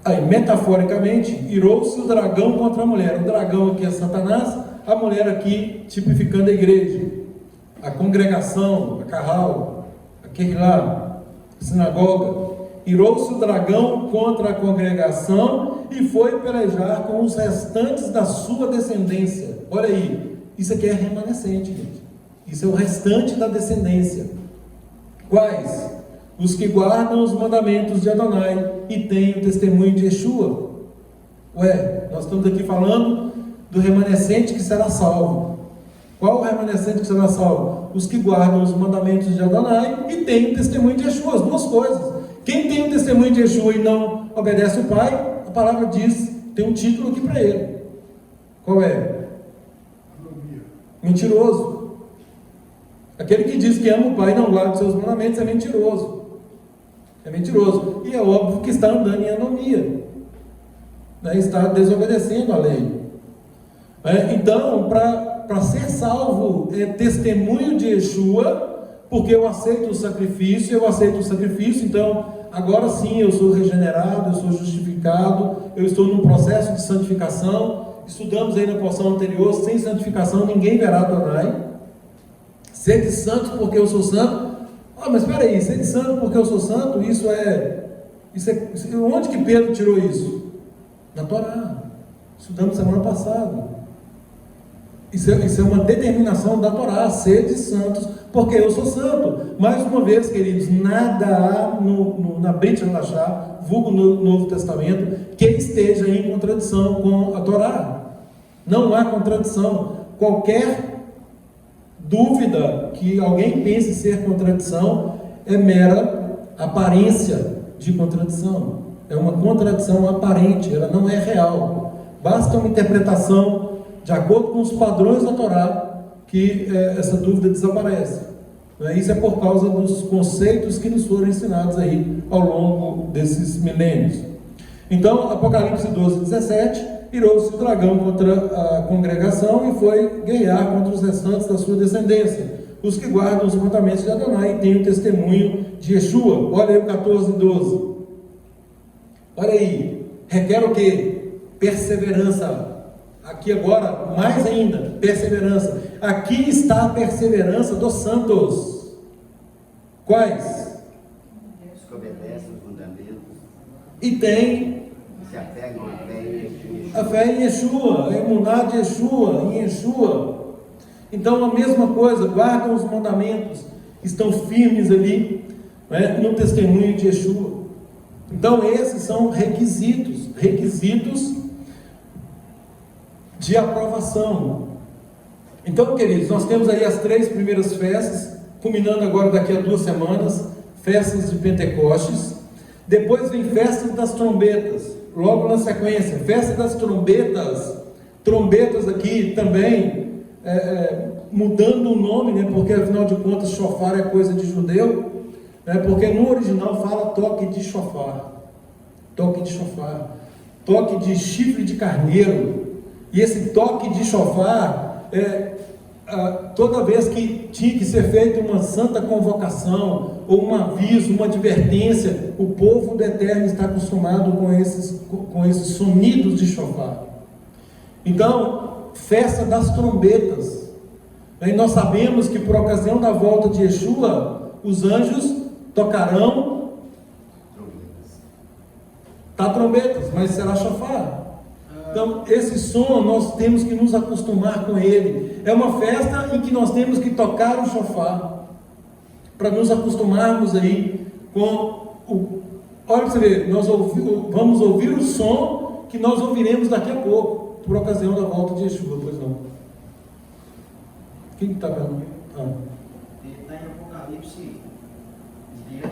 Aí, metaforicamente, irou-se o dragão contra a mulher. O dragão aqui é Satanás, a mulher aqui tipificando a igreja, a congregação, a carral, aquele lá, a sinagoga. Irou-se o dragão contra a congregação e foi pelejar com os restantes da sua descendência. Olha aí, isso aqui é remanescente, gente. Isso é o restante da descendência. Quais? Os que guardam os mandamentos de Adonai e têm o testemunho de Yeshua. Ué, nós estamos aqui falando do remanescente que será salvo. Qual o remanescente que será salvo? Os que guardam os mandamentos de Adonai e têm o testemunho de Yeshua, as duas coisas. Quem tem o testemunho de Yeshua e não obedece o Pai, a palavra diz, tem um título aqui para ele. Qual é? Mentiroso. Aquele que diz que ama o Pai e não guarda os seus mandamentos é mentiroso. É mentiroso. E é óbvio que está andando em anomia, né? Está desobedecendo a lei. Então, para ser salvo, é testemunho de Yeshua, porque eu aceito o sacrifício, então, agora sim eu sou regenerado, eu sou justificado, eu estou num processo de santificação. Estudamos aí na porção anterior, sem santificação ninguém verá Adonai. Sede santos porque eu sou santo. Ah, mas espera aí, sede santo porque eu sou santo, isso é onde que Pedro tirou isso? Na Torá. Estudamos semana passada. Isso é uma determinação da Torá, sede santos porque eu sou santo. Mais uma vez, queridos, nada há na Brit Hadashah, vulgo no Novo Testamento, que esteja em contradição com a Torá. Não há contradição. Qualquer dúvida que alguém pense ser contradição é mera aparência de contradição. É uma contradição aparente, ela não é real. Basta uma interpretação de acordo com os padrões da Torá que essa dúvida desaparece. Isso é por causa dos conceitos que nos foram ensinados aí ao longo desses milênios. Então, Apocalipse 12, 17, irou-se o dragão contra a congregação e foi guerrear contra os restantes da sua descendência, os que guardam os mandamentos de Adonai e têm o testemunho de Yeshua. Olha aí o 14, 12. Olha aí, requer o quê? Perseverança. Aqui agora, mais ainda, perseverança. Aqui está a perseverança dos santos. Quais? Os que obedecem os mandamentos. E tem Se apegam à fé em Yeshua. a fé em Yeshua, a emuná de Yeshua, em Yeshua. Então a mesma coisa, guardam os mandamentos, estão firmes ali, né, no testemunho de Yeshua. Então esses são requisitos de aprovação. Então, queridos, nós temos aí as 3 primeiras festas, culminando agora daqui a 2 semanas, festas de Pentecostes. Depois vem festa das trombetas, logo na sequência, festa das trombetas aqui também, mudando o nome, né, porque afinal de contas shofar é coisa de judeu, né, porque no original fala toque de shofar, toque de chifre de carneiro. E esse toque de shofar toda vez que tinha que ser feita uma santa convocação, ou um aviso, uma advertência, o povo do Eterno está acostumado com esses sonidos de chofar. Então, festa das trombetas. E nós sabemos que por ocasião da volta de Yeshua, os anjos tocarão trombetas, mas será chofar. Então, esse som nós temos que nos acostumar com ele. É uma festa em que nós temos que tocar o chofar, para nos acostumarmos aí com o... Olha para você ver, vamos ouvir o som que nós ouviremos daqui a pouco, por ocasião da volta de Yeshua, pois não. Quem está vendo? Está em Apocalipse 10,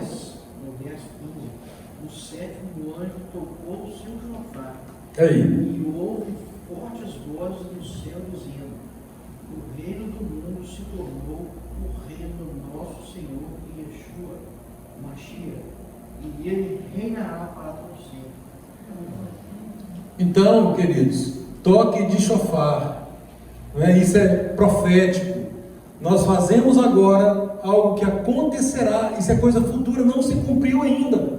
no verso 15. O sétimo anjo tocou o seu chofar. Aí. E houve fortes vozes no céu dizendo: o reino do mundo se tornou o reino do nosso Senhor Yeshua, Mashiach, e ele reinará para todo sempre. Então, queridos, toque de chofar, isso é profético. Nós fazemos agora algo que acontecerá, isso é coisa futura, não se cumpriu ainda.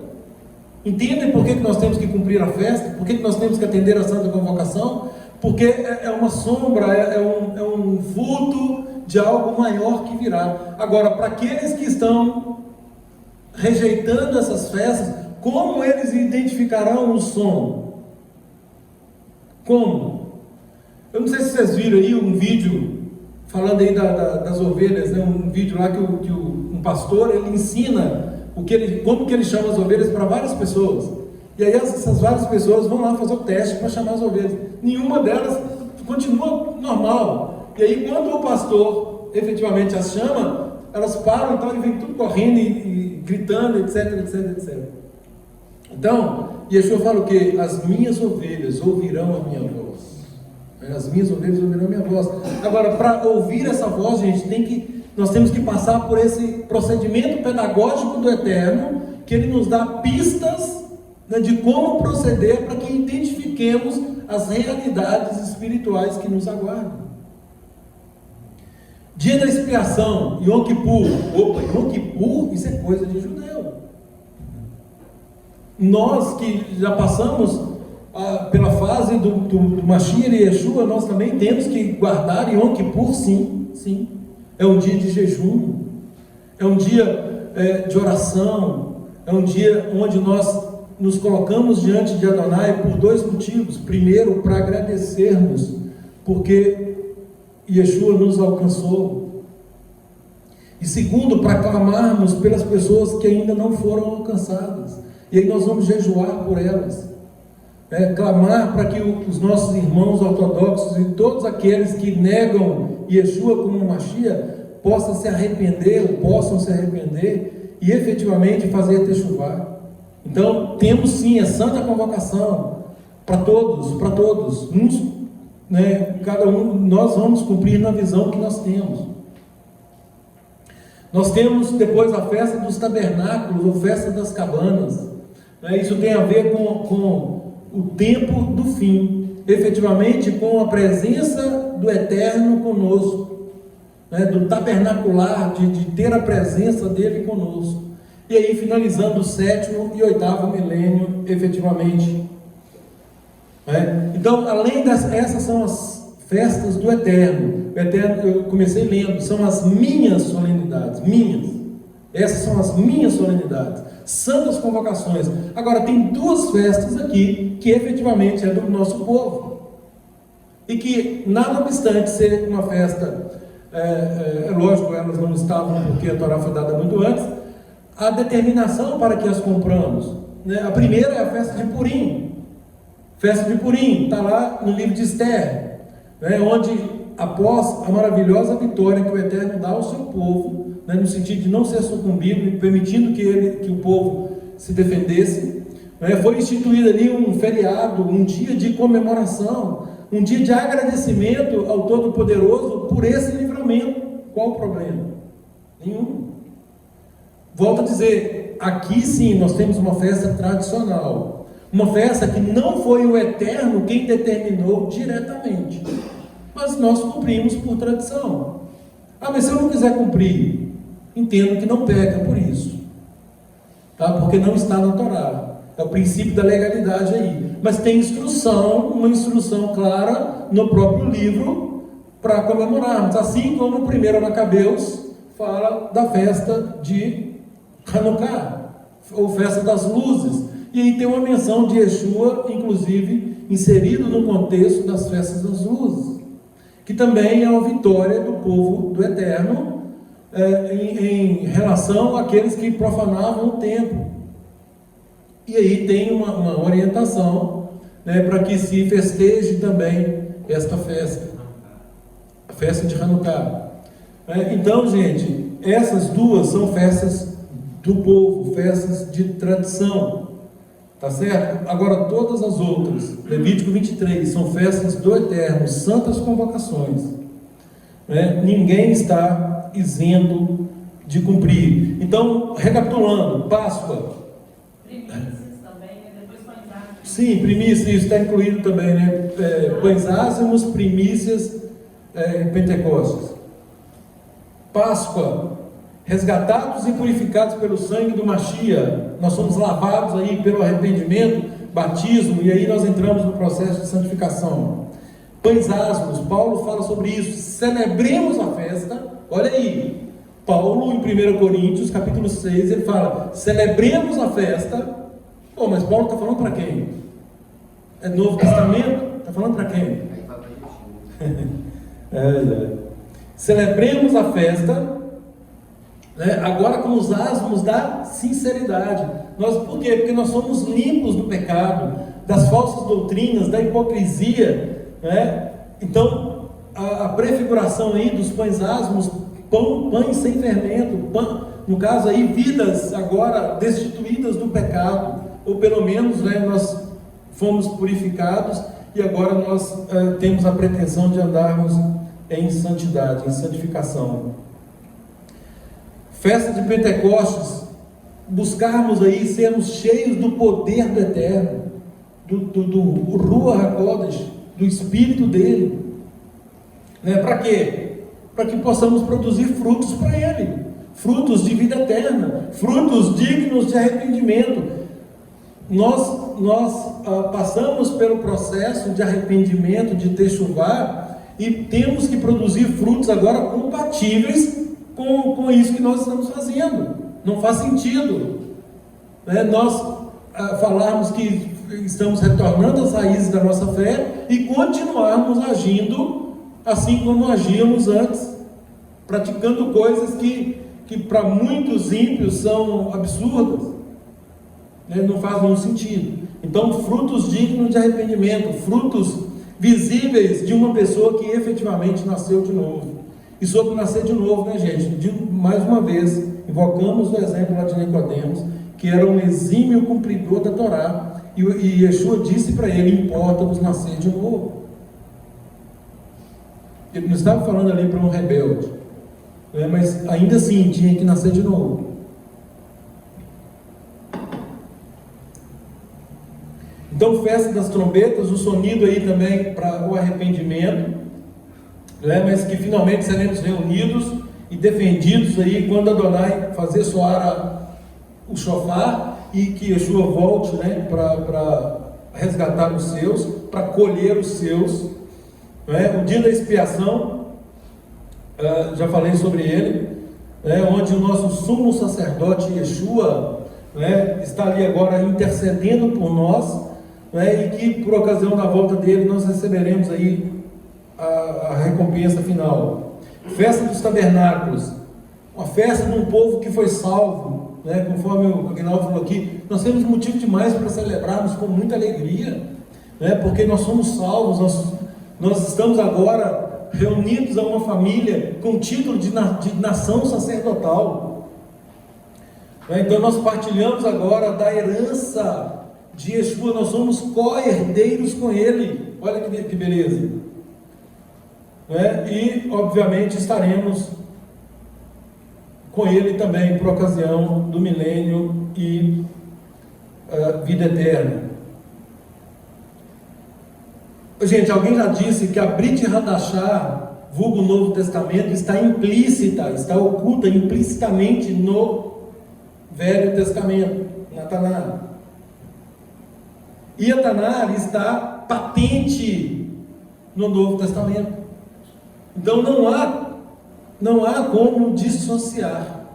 Entendem por que nós temos que cumprir a festa? Por que nós temos que atender a santa convocação? Porque é uma sombra, é um vulto de algo maior que virá. Agora, para aqueles que estão rejeitando essas festas, como eles identificarão o som? Como? Eu não sei se vocês viram aí um vídeo falando aí das ovelhas, um vídeo lá que um pastor, ele ensina como que ele chama as ovelhas para várias pessoas. E aí essas várias pessoas vão lá fazer o teste para chamar as ovelhas. Nenhuma delas continua normal. E aí quando o pastor efetivamente as chama, elas param, então, e vem tudo correndo e gritando, etc, etc, etc. Então, Yeshua fala o quê? As minhas ovelhas ouvirão a minha voz. As minhas ovelhas ouvirão a minha voz. Agora, para ouvir essa voz, gente, nós temos que passar por esse procedimento pedagógico do Eterno, que ele nos dá pistas, de como proceder para que identifiquemos as realidades espirituais que nos aguardam. Dia da expiação, Yom Kippur. Yom Kippur, isso é coisa de judeu. Nós que já passamos pela fase do Mashiach e Yeshua, nós também temos que guardar Yom Kippur, sim. É um dia de jejum, é um dia de oração, é um dia onde nós nos colocamos diante de Adonai por dois motivos. Primeiro, para agradecermos, porque Yeshua nos alcançou. E segundo, para clamarmos pelas pessoas que ainda não foram alcançadas. E aí nós vamos jejuar por elas. Clamar para que os nossos irmãos ortodoxos e todos aqueles que negam Yeshua como Mashiach possam se arrepender e efetivamente fazer techuvá. Então temos sim a santa convocação para todos, cada um, nós vamos cumprir na visão que nós temos. Nós temos depois a festa dos tabernáculos, ou festa das cabanas. Isso tem a ver com o tempo do fim, efetivamente com a presença do Eterno conosco, do tabernacular, de ter a presença dele conosco. E aí finalizando o 7º e 8º milênio, efetivamente. Então, além essas são as festas do Eterno. O Eterno, eu comecei lendo, são as minhas solenidades, essas são as minhas solenidades, santas convocações. Agora, tem duas festas aqui, que efetivamente é do nosso povo, e que, nada obstante ser uma festa, lógico, elas não estavam, porque a Torá foi dada muito antes, a determinação para que as compramos, a primeira é a festa de Purim. Festa de Purim, está lá no livro de Esther, onde, após a maravilhosa vitória que o Eterno dá ao seu povo, no sentido de não ser sucumbido, permitindo que o povo se defendesse, foi instituído ali um feriado, um dia de comemoração, um dia de agradecimento ao Todo-Poderoso por esse livramento. Qual o problema? Nenhum. Volto a dizer, aqui sim nós temos uma festa tradicional, uma festa que não foi o Eterno quem determinou diretamente, mas nós cumprimos por tradição. Ah, mas se eu não quiser cumprir, entendo que não peca por isso, tá? Porque não está na Torá. É o princípio da legalidade aí. Mas tem instrução, uma instrução clara no próprio livro para comemorarmos. Assim como o primeiro Macabeus fala da festa de Hanukkah, ou festa das luzes. E aí tem uma menção de Yeshua, inclusive, inserido no contexto das festas das luzes, que também é uma vitória do povo do Eterno em relação àqueles que profanavam o templo. E aí tem uma orientação, né, para que se festeje também esta festa, a festa de Hanukkah. Então, gente, essas duas são festas do povo, festas de tradição, tá certo? Agora, todas as outras, Levítico 23, são festas do Eterno, santas convocações, né? Ninguém está isento de cumprir. Então, recapitulando, Páscoa. Primícias também, né? Depois pães ázimos. Sim, primícias, isso está incluído também, né? Pães ázimos, primícias, Pentecostes. Páscoa, resgatados e purificados pelo sangue do Machia, nós somos lavados aí pelo arrependimento, batismo, e aí nós entramos no processo de santificação. Pães ázimos, Paulo fala sobre isso, celebremos a festa. Olha aí, Paulo em 1 Coríntios, capítulo 6, ele fala, celebremos a festa. Pô, mas Paulo está falando para quem? É Novo Testamento? Está falando para quem? Aí fala pra gente. Celebremos a festa, né, agora com os asmos da sinceridade. Por quê? Porque nós somos limpos do pecado, das falsas doutrinas, da hipocrisia, né? Então, a prefiguração aí dos pães asmos, pães sem fermento, no caso aí, vidas agora destituídas do pecado, ou pelo menos, né, nós fomos purificados e agora nós temos a pretensão de andarmos em santidade, em santificação. Festa de Pentecostes, buscarmos aí sermos cheios do poder do Eterno, do Ruach HaKodesh, do Espírito dele, né? Para quê? Para que possamos produzir frutos para Ele, frutos de vida eterna, frutos dignos de arrependimento. Nós passamos pelo processo de arrependimento, de techuvá, e temos que produzir frutos agora compatíveis com isso que nós estamos fazendo. Não faz sentido, né, nós falarmos que estamos retornando às raízes da nossa fé e continuarmos agindo assim como agíamos antes, praticando coisas que para muitos ímpios são absurdas, né, não faz nenhum sentido. Então, frutos dignos de arrependimento, frutos visíveis de uma pessoa que efetivamente nasceu de novo. E sobre nascer de novo, né, gente? Mais uma vez, invocamos o exemplo lá de Nicodemos, que era um exímio cumpridor da Torá, e Yeshua disse para ele: importa-vos nascer de novo. Ele não estava falando ali para um rebelde, né, mas ainda assim tinha que nascer de novo. Então, festa das trombetas, o sonido aí também para o arrependimento, né, mas que finalmente seremos reunidos e defendidos aí quando Adonai fazer soar o shofar e que Yeshua volte, né, para resgatar os seus, para colher os seus, né? O dia da expiação, já falei sobre ele, né, onde o nosso sumo sacerdote Yeshua, né, está ali agora intercedendo por nós, né, e que por ocasião da volta dele nós receberemos aí a recompensa final. Festa dos tabernáculos, uma festa de um povo que foi salvo, né, conforme o Aguinaldo falou aqui. Nós temos motivo demais para celebrarmos com muita alegria, né, porque nós somos salvos, nós estamos agora reunidos a uma família com título de nação sacerdotal, né. Então nós partilhamos agora da herança de Yeshua, nós somos co-herdeiros com Ele. Olha que beleza, né? E obviamente estaremos com Ele também por ocasião do milênio e vida eterna. Gente, alguém já disse que a Brit Hadashah, vulgo Novo Testamento, está implícita, está oculta implicitamente no Velho Testamento, na Tanar. E a Tanar está patente no Novo Testamento. Então não há como dissociar.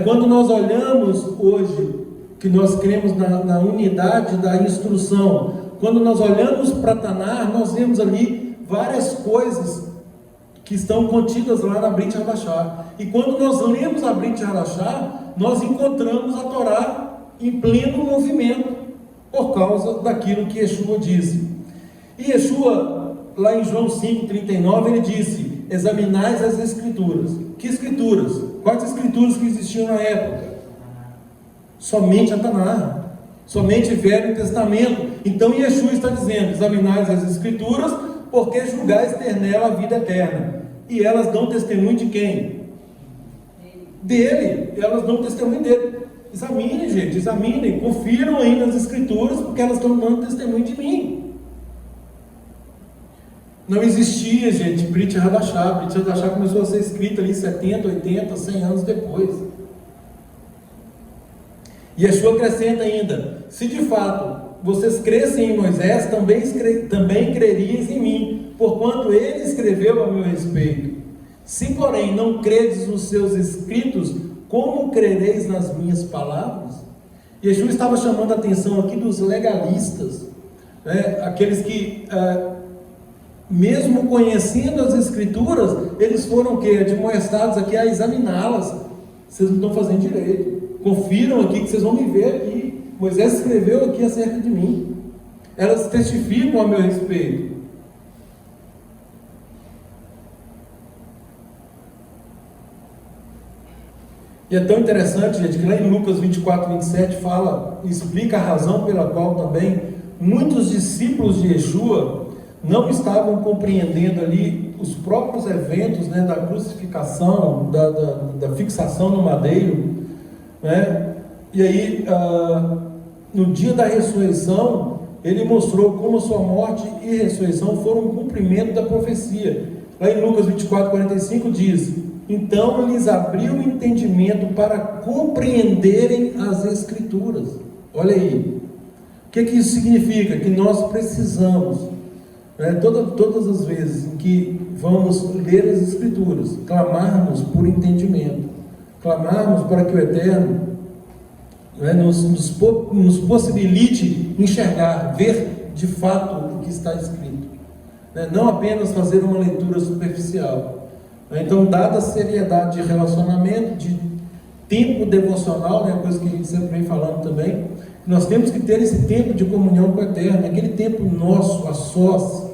Quando nós olhamos hoje, que nós cremos na unidade da instrução, quando nós olhamos para Tanar, nós vemos ali várias coisas que estão contidas lá na Brit Hadashah. E quando nós lemos a Brit Hadashah, nós encontramos a Torá em pleno movimento, por causa daquilo que Yeshua disse. E Yeshua, lá em João 5,39, ele disse: examinais as Escrituras. Que Escrituras? Quais Escrituras que existiam na época? Somente a Tanar, somente o Velho Testamento. Então Yeshua está dizendo: examinais as Escrituras, porque julgais ter nela a vida eterna. E elas dão testemunho de quem? Dele. Elas dão testemunho dele. Examinem, gente, examinem, confiram aí nas Escrituras, porque elas estão dando testemunho de mim. Não existia, gente, Brit Hadashah. Brit Hadashah começou a ser escrita ali 70, 80, 100 anos depois. E Yeshua acrescenta ainda: se de fato vocês crescem em Moisés, também crerias em mim, porquanto ele escreveu a meu respeito. Se, porém, não credes nos seus escritos, como crereis nas minhas palavras? Yeshua estava chamando a atenção aqui dos legalistas, aqueles que, mesmo conhecendo as Escrituras, eles foram admoestados aqui a examiná-las. Vocês não estão fazendo direito. Confiram aqui que vocês vão me ver aqui. Moisés escreveu aqui acerca de mim. Elas testificam a meu respeito. E é tão interessante, gente, que lá em Lucas 24, 27 explica a razão pela qual também muitos discípulos de Yeshua não estavam compreendendo ali os próprios eventos, da crucificação, da fixação no madeiro, E aí, no dia da ressurreição, ele mostrou como a sua morte e ressurreição foram um cumprimento da profecia. Lá em Lucas 24, 45 diz: então lhes abriu o entendimento para compreenderem as Escrituras. Olha aí, o que isso significa? Que nós precisamos, todas as vezes em que vamos ler as Escrituras, clamarmos por entendimento, clamarmos para que o Eterno nos possibilite enxergar, ver de fato o que está escrito, não apenas fazer uma leitura superficial. Então, dada a seriedade de relacionamento, de tempo devocional, coisa que a gente sempre vem falando também, nós temos que ter esse tempo de comunhão com o Eterno, aquele tempo nosso, a sós,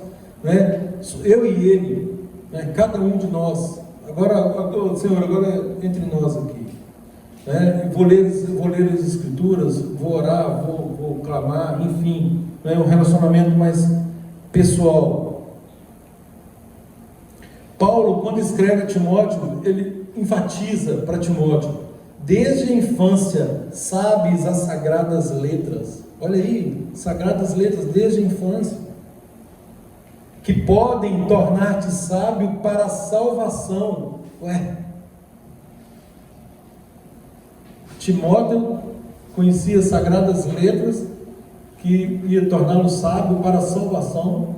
eu e Ele, cada um de nós. Agora, Senhor, agora entre nós aqui. Vou ler as Escrituras, vou orar, vou clamar, enfim, um relacionamento mais pessoal. Paulo, quando escreve a Timóteo, ele enfatiza para Timóteo: desde a infância sabes as sagradas letras. Olha aí, sagradas letras desde a infância, que podem tornar-te sábio para a salvação. Timóteo conhecia as sagradas letras que ia torná-lo sábio para a salvação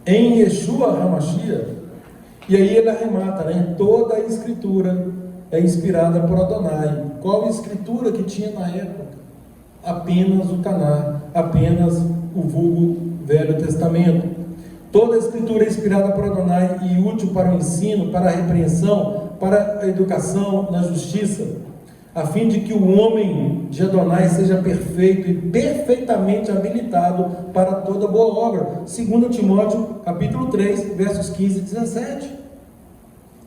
em Yeshua HaMashiach. E aí ele arremata, toda a Escritura é inspirada por Adonai. Qual a Escritura que tinha na época? Apenas o Tanar, apenas o vulgo Velho Testamento. Toda a Escritura é inspirada por Adonai e útil para o ensino, para a repreensão, para a educação na justiça, a fim de que o homem de Adonai seja perfeito e perfeitamente habilitado para toda boa obra. 2 Timóteo, capítulo 3, versos 15 e 17.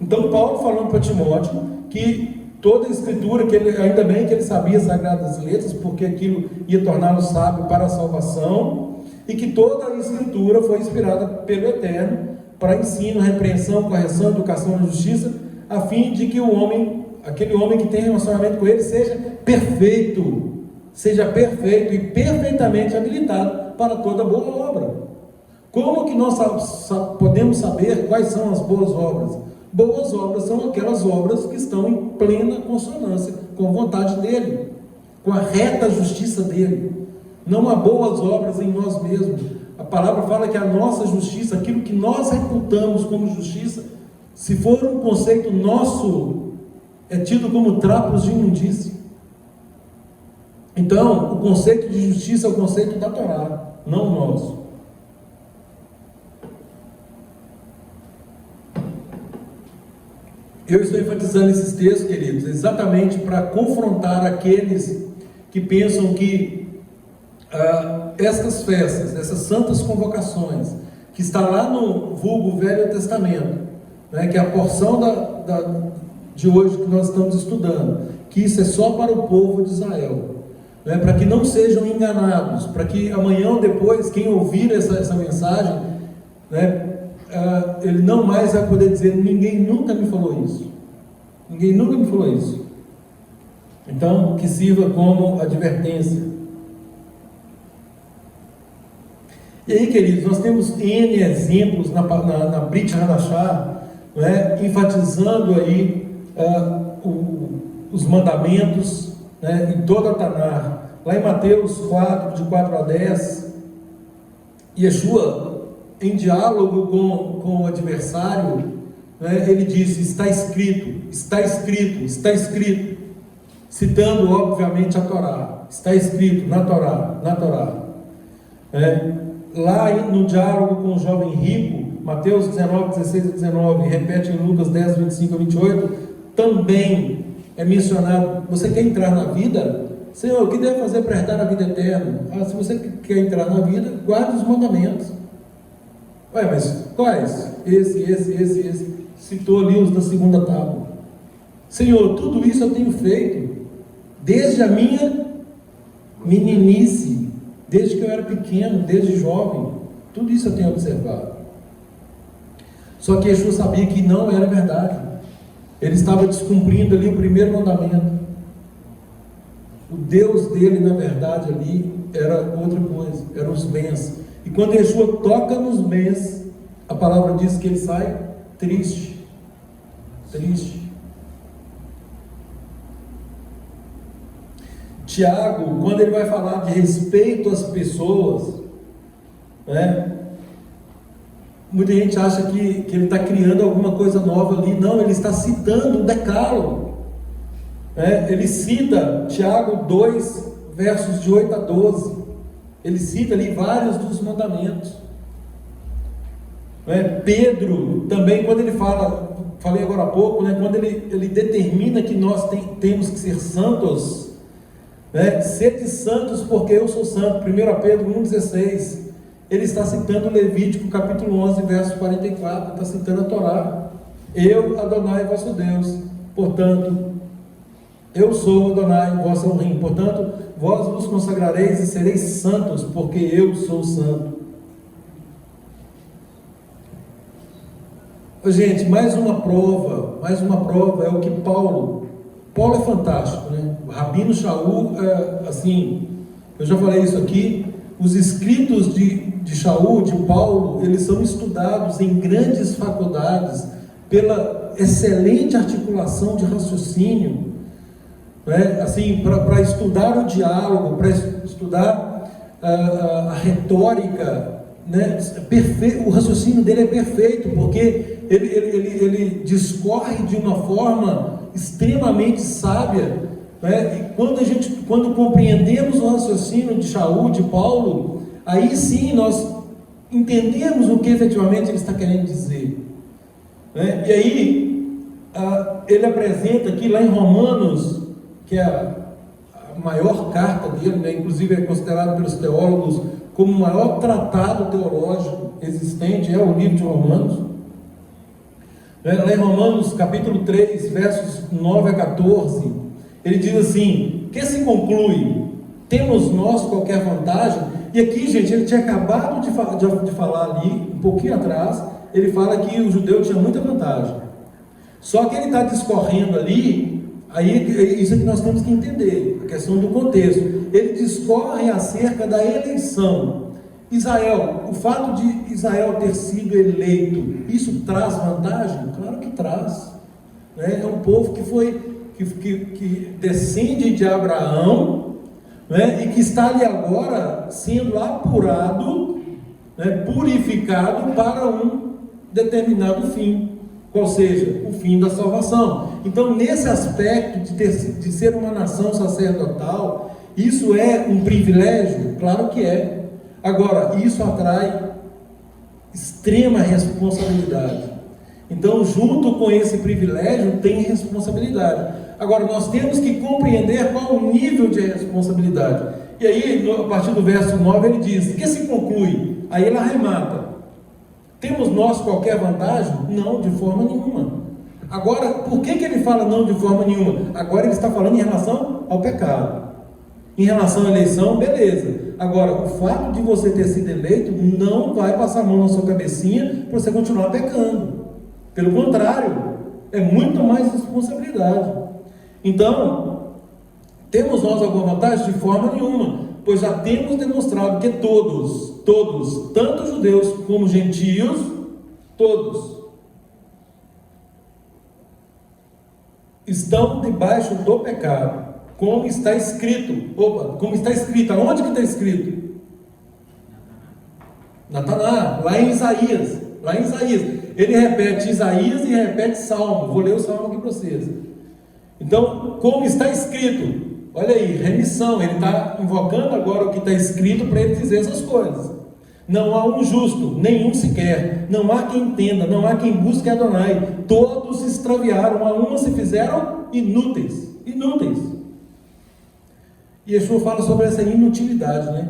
Então, Paulo falando para Timóteo que toda a Escritura, ainda bem que ele sabia as sagradas letras, porque aquilo ia torná-lo sábio para a salvação, e que toda a Escritura foi inspirada pelo Eterno para ensino, repreensão, correção, educação na justiça, a fim de que aquele homem que tem relacionamento com ele seja perfeito e perfeitamente habilitado para toda boa obra. Como que nós podemos saber quais são as boas obras? Boas obras são aquelas obras que estão em plena consonância com a vontade dele, com a reta justiça dele. Não há boas obras em nós mesmos. A palavra fala que a nossa justiça, aquilo que nós reputamos como justiça, se for um conceito nosso, é tido como trapos de imundícia. Então, o conceito de justiça é o conceito da Torá, não o nosso. Eu estou enfatizando esses textos, queridos, exatamente para confrontar aqueles que pensam que essas festas, essas santas convocações, que está lá no vulgo Velho Testamento, né, que é a porção de hoje que nós estamos estudando, que isso é só para o povo de Israel, né, para que não sejam enganados, para que amanhã ou depois, quem ouvir essa mensagem, né, ele não mais vai poder dizer: ninguém nunca me falou isso, ninguém nunca me falou isso. Então, que sirva como advertência. E aí, queridos, nós temos N exemplos na Brit Hadashah, né, enfatizando aí os mandamentos, né, em toda a Tanar. Lá em Mateus 4, de 4 a 10, Yeshua, em diálogo com o adversário, né, ele disse: está escrito, está escrito, está escrito, citando obviamente a Torá, está escrito na Torá, na Torá. Lá no diálogo com o jovem rico, Mateus 19, 16 a 19, repete em Lucas 10, 25 a 28, também é mencionado: você quer entrar na vida? Senhor, o que deve fazer para herdar a vida eterna? Se você quer entrar na vida, guarde os mandamentos. Ué, mas quais? Esse. Citou ali os da segunda tábua. Senhor, tudo isso eu tenho feito desde a minha meninice, desde que eu era pequeno, desde jovem. Tudo isso eu tenho observado. Só que Yeshua sabia que não era verdade. Ele estava descumprindo ali o primeiro mandamento. O Deus dele, na verdade, ali era outra coisa, eram os bens. E quando Yeshua toca nos bens, a palavra diz que ele sai triste. Triste. Tiago, quando ele vai falar de respeito às pessoas, né, muita gente acha que ele está criando alguma coisa nova ali. Não, ele está citando o Decálogo. Ele cita Tiago 2, versos de 8 a 12. Ele cita ali vários dos mandamentos. Pedro também, quando ele fala, falei agora há pouco, né, quando ele determina que nós temos que ser santos, sede santos porque eu sou santo, 1 Pedro 1,16, ele está citando Levítico capítulo 11, verso 44, está citando a Torá: eu, Adonai, vosso Deus, portanto, eu sou Adonai, vosso Elohim, portanto, vós vos consagrareis e sereis santos, porque eu sou santo. Gente, mais uma prova é o que Paulo é fantástico, né? O Rabino Shaul, assim, eu já falei isso aqui, os escritos de Shaul, de Paulo, eles são estudados em grandes faculdades pela excelente articulação de raciocínio, assim, para estudar o diálogo, para estudar a retórica, né? O raciocínio dele é perfeito, porque ele discorre de uma forma extremamente sábia, né? E quando compreendemos o raciocínio de Shaul, de Paulo, aí sim nós entendemos o que efetivamente ele está querendo dizer, né? E aí ele apresenta aqui lá em Romanos, que é a maior carta dele, né? Inclusive é considerado pelos teólogos como o maior tratado teológico existente, é o livro de Romanos. Lá em Romanos capítulo 3, versos 9 a 14, ele diz assim: que se conclui? Temos nós qualquer vantagem? E aqui, gente, ele tinha acabado de falar ali, um pouquinho atrás, ele fala que o judeu tinha muita vantagem. Só que ele está discorrendo ali, aí isso é que nós temos que entender, a questão do contexto. Ele discorre acerca da eleição. Israel, o fato de Israel ter sido eleito, isso traz vantagem? Claro que traz. Né? É um povo que descende de Abraão, né? E que está ali agora sendo apurado, né? Purificado para um determinado fim, qual seja, o fim da salvação. Então, nesse aspecto de ser uma nação sacerdotal, isso é um privilégio? Claro que é. Agora, isso atrai extrema responsabilidade. Então, junto com esse privilégio, tem responsabilidade. Agora, nós temos que compreender qual o nível de responsabilidade. E aí, a partir do verso 9, ele diz: que se conclui? Aí ele arremata: temos nós qualquer vantagem? Não, de forma nenhuma. Agora, por que ele fala não de forma nenhuma? Agora ele está falando em relação ao pecado. Em relação à eleição, beleza. Agora, o fato de você ter sido eleito não vai passar a mão na sua cabecinha para você continuar pecando. Pelo contrário, é muito mais responsabilidade. Então, temos nós alguma vantagem? De forma nenhuma, pois já temos demonstrado que todos, tanto judeus como gentios, todos estão debaixo do pecado. Como está escrito. Como está escrito? Aonde que está escrito? Nataná, lá em Isaías. Ele repete Isaías e repete Salmo. Vou ler o Salmo aqui para vocês. Então, como está escrito? Olha aí, remissão. Ele está invocando agora o que está escrito para ele dizer essas coisas. Não há um justo, nenhum sequer. Não há quem entenda, não há quem busque Adonai. Todos se extraviaram, a uma se fizeram inúteis. E Yeshua fala sobre essa inutilidade, né?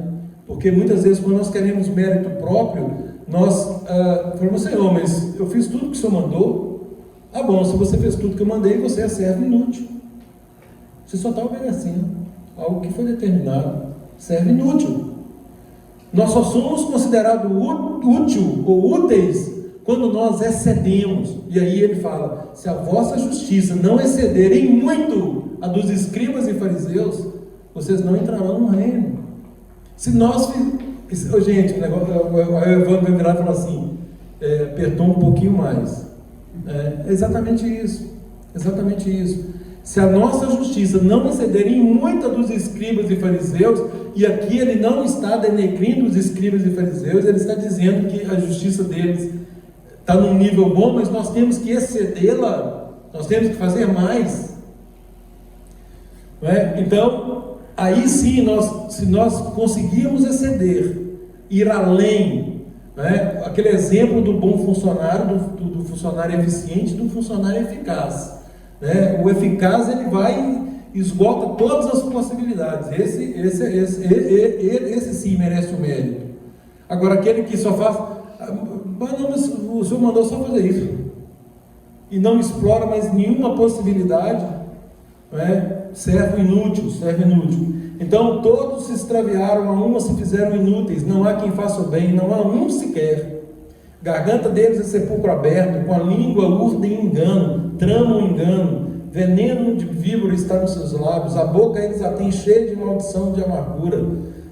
Porque muitas vezes, quando nós queremos mérito próprio, nós falamos: Senhor, mas eu fiz tudo que o Senhor mandou. Ah, bom, se você fez tudo que eu mandei, você é servo inútil. Você só está obedecendo algo que foi determinado. Servo inútil. Nós só somos considerados útil ou úteis quando nós excedemos. E aí ele fala: se a vossa justiça não exceder em muito a dos escribas e fariseus, vocês não entrarão no reino. Se nós... Gente, o Evandro vai virar e falar assim, apertou um pouquinho mais. É exatamente isso. Se a nossa justiça não exceder em muito a dos escribas e fariseus, e aqui ele não está denegrindo os escribas e fariseus, ele está dizendo que a justiça deles está num nível bom, mas nós temos que excedê-la, nós temos que fazer mais. Não é? Então, aí sim, se nós conseguirmos exceder, ir além, né? Aquele exemplo do bom funcionário, do funcionário eficiente, do funcionário eficaz, né? O eficaz, ele vai, esgota todas as possibilidades. Esse sim merece o mérito. Agora, aquele que só faz, mas o Senhor mandou só fazer isso, e não explora mais nenhuma possibilidade, né? Servo inútil. Então todos se extraviaram, a uma se fizeram inúteis. Não há quem faça o bem, não há um sequer. Garganta deles é sepulcro aberto, com a língua urdem engano, tramam engano, veneno de víbora está nos seus lábios, a boca eles a têm cheia de maldição, de amargura.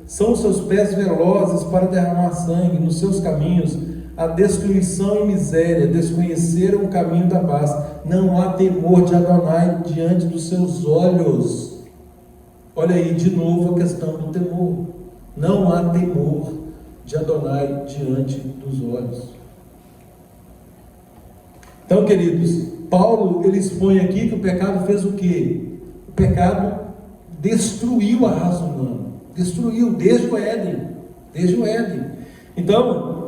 São seus pés velozes para derramar sangue, nos seus caminhos a destruição e miséria, desconheceram o caminho da paz. Não há temor de Adonai diante dos seus olhos. Olha aí de novo a questão do temor. Não há temor de Adonai diante dos olhos. Então, queridos, Paulo ele expõe aqui que o pecado fez o quê? O pecado destruiu a raça humana. Destruiu desde o Éden. Então,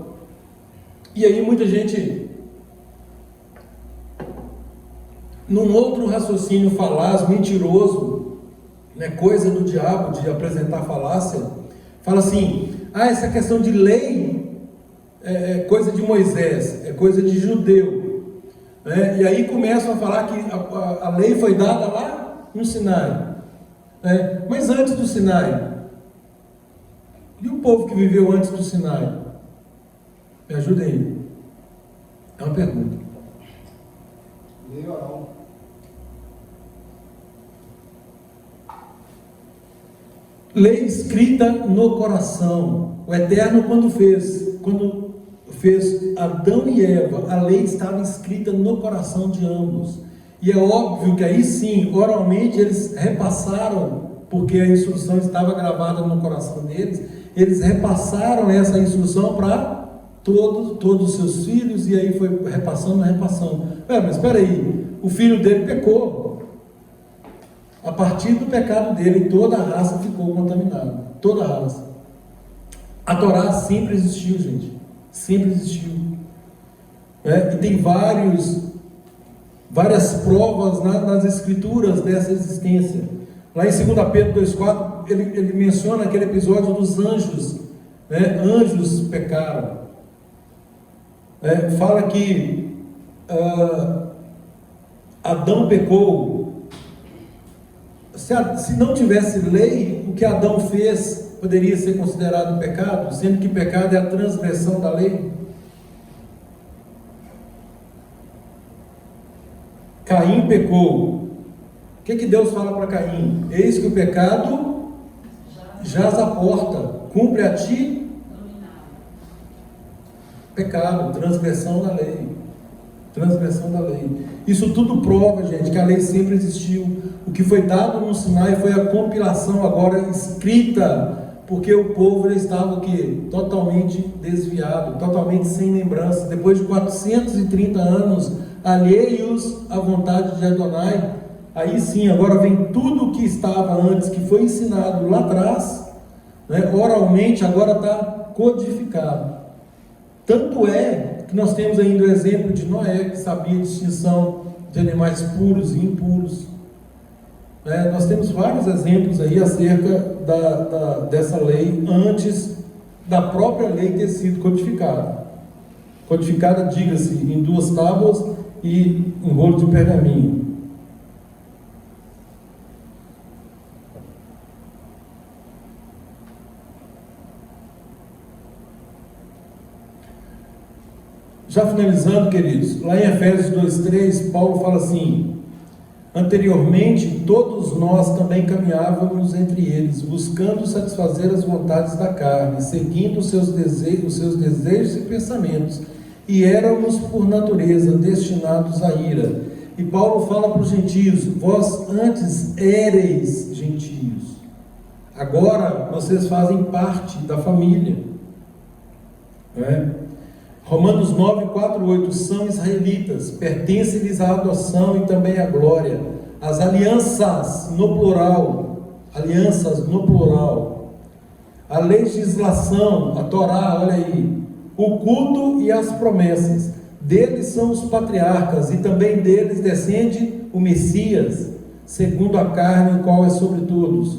e aí muita gente, num outro raciocínio falaz, mentiroso, né, coisa do diabo de apresentar falácia, fala assim: essa questão de lei é coisa de Moisés, é coisa de judeu, né? E aí começam a falar que a lei foi dada lá no Sinai, né? Mas antes do Sinai, e o povo que viveu antes do Sinai? Me ajuda aí. É uma pergunta. Lei oral. Lei escrita no coração. O Eterno, quando fez Adão e Eva, a lei estava escrita no coração de ambos. E é óbvio que aí sim, oralmente, eles repassaram, porque a instrução estava gravada no coração deles, eles repassaram essa instrução para todos os seus filhos, e aí foi repassando. Mas espera aí, o filho dele pecou. A partir do pecado dele, toda a raça ficou contaminada. Toda a raça. A Torá sempre existiu, gente. Sempre existiu. E tem várias provas nas escrituras dessa existência. Lá em 2 Pedro 2,4, ele menciona aquele episódio dos anjos. Anjos pecaram. Fala que Adão pecou. Se não tivesse lei, o que Adão fez poderia ser considerado pecado, sendo que pecado é a transgressão da lei. Caim pecou. O que Deus fala para Caim? Eis que o pecado jaz à porta, cumpre a ti pecado, transgressão da lei. Transgressão da lei. Isso tudo prova, gente, que a lei sempre existiu. O que foi dado no Sinai foi a compilação agora escrita, porque o povo estava o quê? Totalmente desviado, totalmente sem lembrança. Depois de 430 anos alheios à vontade de Adonai, aí sim, agora vem tudo o que estava antes, que foi ensinado lá atrás, oralmente, agora está codificado. Tanto é que nós temos ainda o exemplo de Noé, que sabia a distinção de animais puros e impuros. Nós temos vários exemplos aí acerca dessa lei antes da própria lei ter sido codificada. Codificada, diga-se, em 2 tábuas e em rolo de pergaminho. Já finalizando, queridos, lá em Efésios 2,3, Paulo fala assim: anteriormente, todos nós também caminhávamos entre eles, buscando satisfazer as vontades da carne, seguindo os seus desejos e pensamentos, e éramos, por natureza, destinados à ira. E Paulo fala para os gentios: vós antes éreis gentios, agora vocês fazem parte da família. Romanos 9, 4, 8, são israelitas, pertence-lhes a adoção e também a glória, as alianças no plural, a legislação, a Torá, olha aí, o culto e as promessas, deles são os patriarcas, e também deles descende o Messias, segundo a carne, o qual é sobre todos.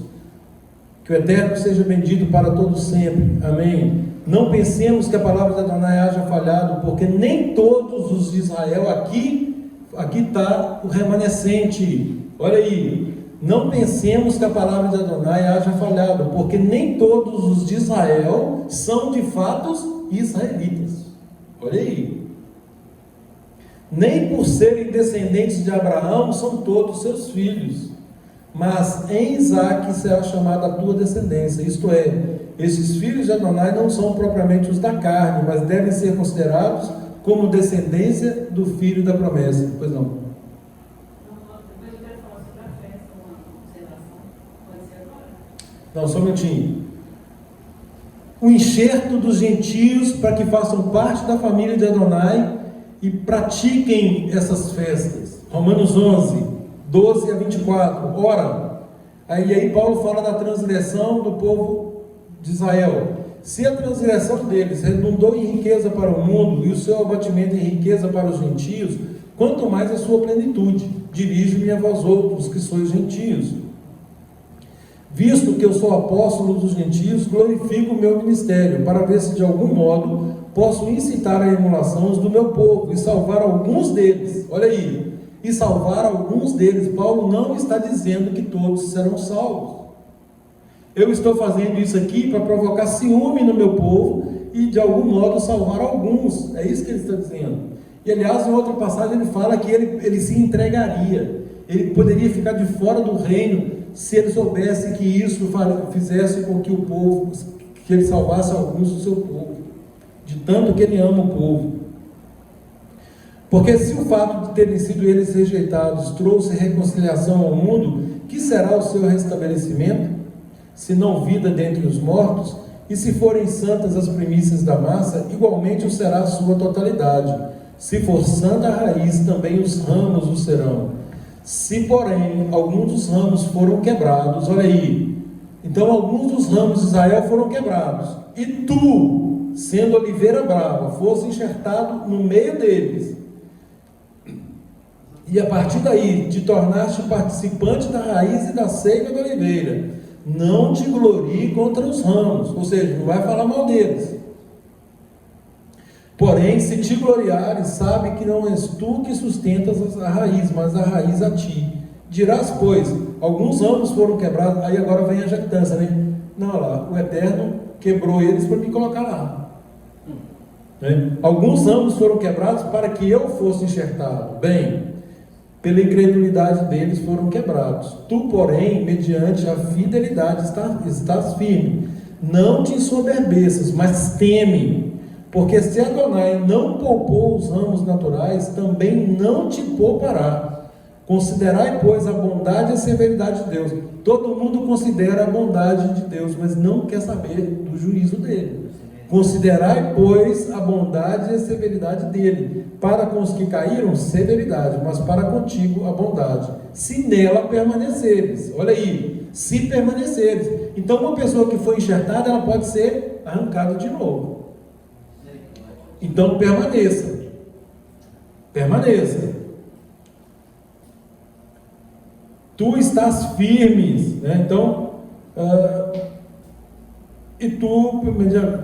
Que o Eterno seja bendito para todos sempre, amém. Não pensemos que a palavra de Adonai haja falhado, porque nem todos os de Israel, aqui está o remanescente, olha aí, não pensemos que a palavra de Adonai haja falhado, porque nem todos os de Israel são de fato israelitas, olha aí, nem por serem descendentes de Abraão são todos seus filhos, mas em Isaque será chamada a tua descendência, isto é, esses filhos de Adonai não são propriamente os da carne, mas devem ser considerados como descendência do filho da promessa. Pois não? Depois eu quero falar sobre a festa, uma observação. Pode ser agora? Não, só um minutinho. O enxerto dos gentios para que façam parte da família de Adonai e pratiquem essas festas. Romanos 11, 12 a 24. Ora, aí Paulo fala da transgressão do povo de Israel. Se a transgressão deles redundou em riqueza para o mundo e o seu abatimento em riqueza para os gentios, quanto mais a sua plenitude. Dirijo-me a vós outros que sois gentios. Visto que eu sou apóstolo dos gentios, glorifico o meu ministério, para ver se de algum modo posso incitar a emulação do meu povo e salvar alguns deles. Olha aí, e salvar alguns deles. Paulo não está dizendo que todos serão salvos. Eu estou fazendo isso aqui para provocar ciúme no meu povo e de algum modo salvar alguns. É isso que ele está dizendo. E aliás, em outra passagem ele fala que ele se entregaria. Ele poderia ficar de fora do reino se ele soubesse que isso fizesse com que o povo, que ele salvasse alguns do seu povo, de tanto que ele ama o povo. Porque se o fato de terem sido eles rejeitados trouxe reconciliação ao mundo, que será o seu restabelecimento, se não vida dentre os mortos? E se forem santas as primícias da massa, igualmente o será a sua totalidade. Se for santa a raiz, também os ramos o serão. Se, porém, alguns dos ramos foram quebrados, olha aí, então alguns dos ramos de Israel foram quebrados, e tu, sendo oliveira brava, fosse enxertado no meio deles, e a partir daí te tornaste participante da raiz e da seiva da oliveira, não te glorie contra os ramos, ou seja, não vai falar mal deles. Porém, se te gloriares, sabe que não és tu que sustentas a raiz, mas a raiz a ti. Dirás, pois, alguns ramos foram quebrados, aí agora vem a jactância, né? Não, lá, o Eterno quebrou eles para me colocar lá. Alguns ramos foram quebrados para que eu fosse enxertado. Bem, pela incredulidade deles foram quebrados. Tu, porém, mediante a fidelidade estás firme. Não te ensoberbeças, mas teme. Porque se Adonai não poupou os ramos naturais, também não te poupará. Considerai, pois, a bondade e a severidade de Deus. Todo mundo considera a bondade de Deus, mas não quer saber do juízo dele. Considerai, pois, a bondade e a severidade dele. Para com os que caíram, severidade, mas para contigo a bondade. Se nela permaneceres. Olha aí, se permaneceres. Então, uma pessoa que foi enxertada, ela pode ser arrancada de novo. Então, permaneça. Permaneça. Tu estás firme, né? Então, e tu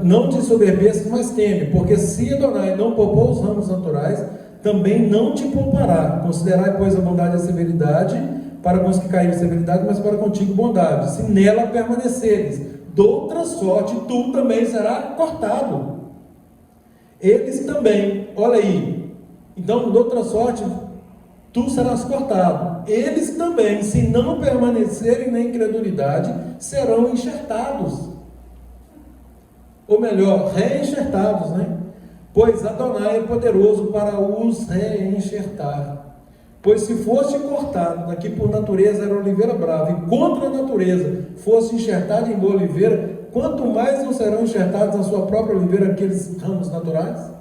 não te soberbeças, mas teme, porque se Adonai não poupou os ramos naturais, também não te poupará. Considerai, pois, a bondade e a severidade, para com os que caíram severidade, mas para contigo bondade. Se nela permaneceres, doutra sorte, tu também será cortado. Eles também, olha aí, então, doutra sorte, tu serás cortado. Eles também, se não permanecerem na incredulidade, serão enxertados. Ou melhor, reenxertados, né? Pois Adonai é poderoso para os reenxertar. Pois se fosse cortado, daqui por natureza era oliveira brava, e contra a natureza fosse enxertado em boa oliveira, quanto mais não serão enxertados na sua própria oliveira aqueles ramos naturais?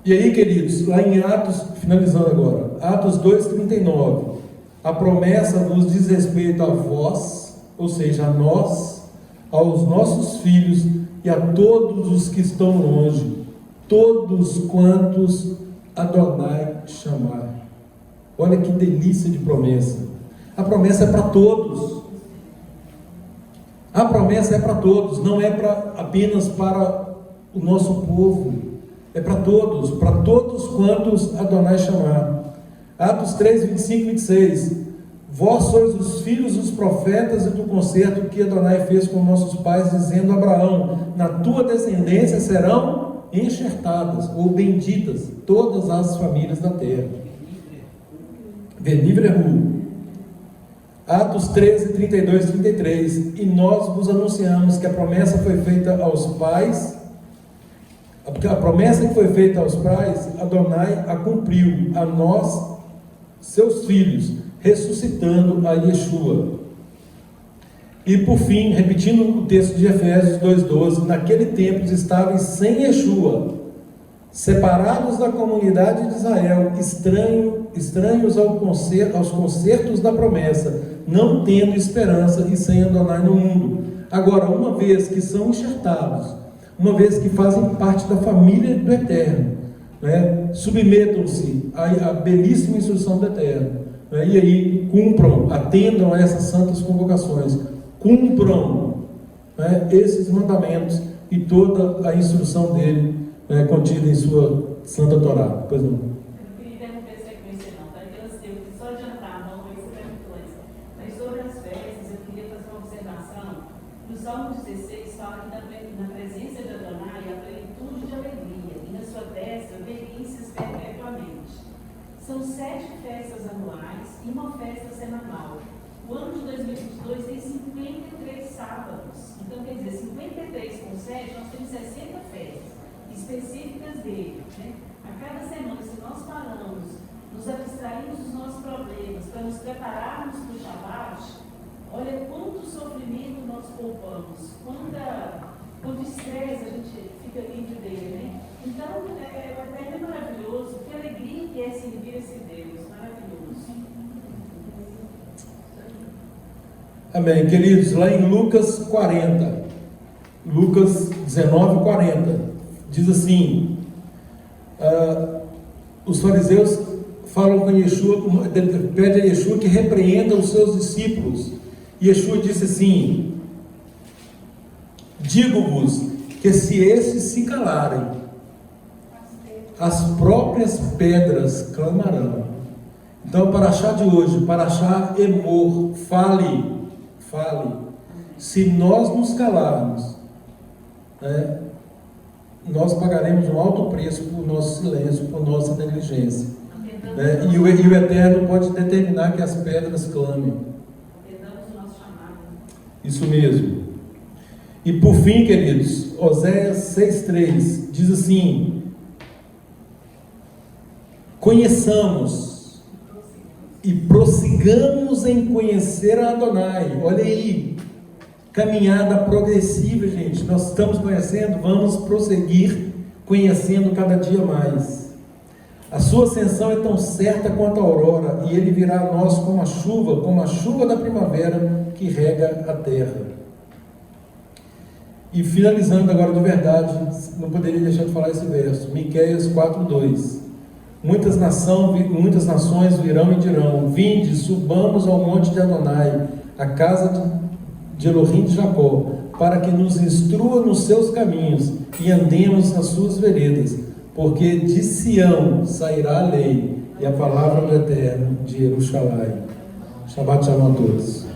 E aí, queridos, lá em Atos, finalizando agora, Atos 2,39, a promessa vos diz respeito a vós, ou seja, a nós, aos nossos filhos e a todos os que estão longe, todos quantos Adonai chamar. Olha que delícia de promessa. A promessa é para todos. A promessa é para todos, não é apenas para o nosso povo. É para todos quantos Adonai chamar. Atos 3, 25 e 26. Vós sois os filhos dos profetas e do concerto que Adonai fez com nossos pais, dizendo a Abraão, na tua descendência serão enxertadas ou benditas todas as famílias da terra. Venivrehu. Atos 13, 32 e 33. E nós vos anunciamos que a promessa foi feita aos pais. A promessa que foi feita aos pais, Adonai a cumpriu a nós, seus filhos, ressuscitando a Yeshua. E por fim, repetindo o texto de Efésios 2,12, naquele tempo estavam sem Yeshua, separados da comunidade de Israel, estranhos aos concertos da promessa, não tendo esperança e sem Adonai no mundo. Agora, uma vez que são enxertados, uma vez que fazem parte da família do Eterno, né, submetam-se à belíssima instrução do Eterno, né, e aí cumpram, atendam a essas santas convocações, cumpram, né, esses mandamentos e toda a instrução dele, né, contida em sua Santa Torá. Pois não. Eu não queria interromper a sequência não, tá? Então, eu queria só adiantar a mão, isso é muito antes. Mas sobre as festas, eu queria fazer uma observação. No Salmo 16 fala que na presença de Adonai há plenitude de alegria, e na sua destra delícias perpetuamente. São 7 festas anuais e uma festa semanal. O ano de 2022 tem sábados. Então, quer dizer, 53 com 7, nós temos 60 festas específicas dele. Né? A cada semana, se nós paramos, nos abstraímos dos nossos problemas, para nos prepararmos para o Shabat, olha quanto sofrimento nós poupamos, quanto estresse a gente fica livre dele, né? Então, é maravilhoso, que alegria que é servir esse Deus, maravilhoso. Amém. Queridos, lá em Lucas 40, Lucas 19, 40, diz assim, os fariseus falam com Yeshua, pede a Yeshua que repreenda os seus discípulos. E Yeshua disse assim: digo-vos que se esses se calarem, as próprias pedras clamarão. Então, para achar de hoje, para achar Emor, fale. Se nós nos calarmos, né, nós pagaremos um alto preço por nosso silêncio, por nossa negligência. Né? E o Eterno pode determinar que as pedras clamem. Isso mesmo. E por fim, queridos, Oséias 6,3 diz assim: conheçamos e prossigamos em conhecer a Adonai. Olha aí, caminhada progressiva, gente. Nós estamos conhecendo, vamos prosseguir conhecendo cada dia mais. A sua ascensão é tão certa quanto a aurora, e ele virá a nós como a chuva da primavera que rega a terra. E finalizando agora de verdade, não poderia deixar de falar esse verso, Miqueias 4:2. Muitas nações virão e dirão: vinde, subamos ao monte de Adonai, a casa de Elohim de Jacó, para que nos instrua nos seus caminhos e andemos nas suas veredas, porque de Sião sairá a lei e a palavra do Eterno de Jerusalém. Shabbat shalom a todos.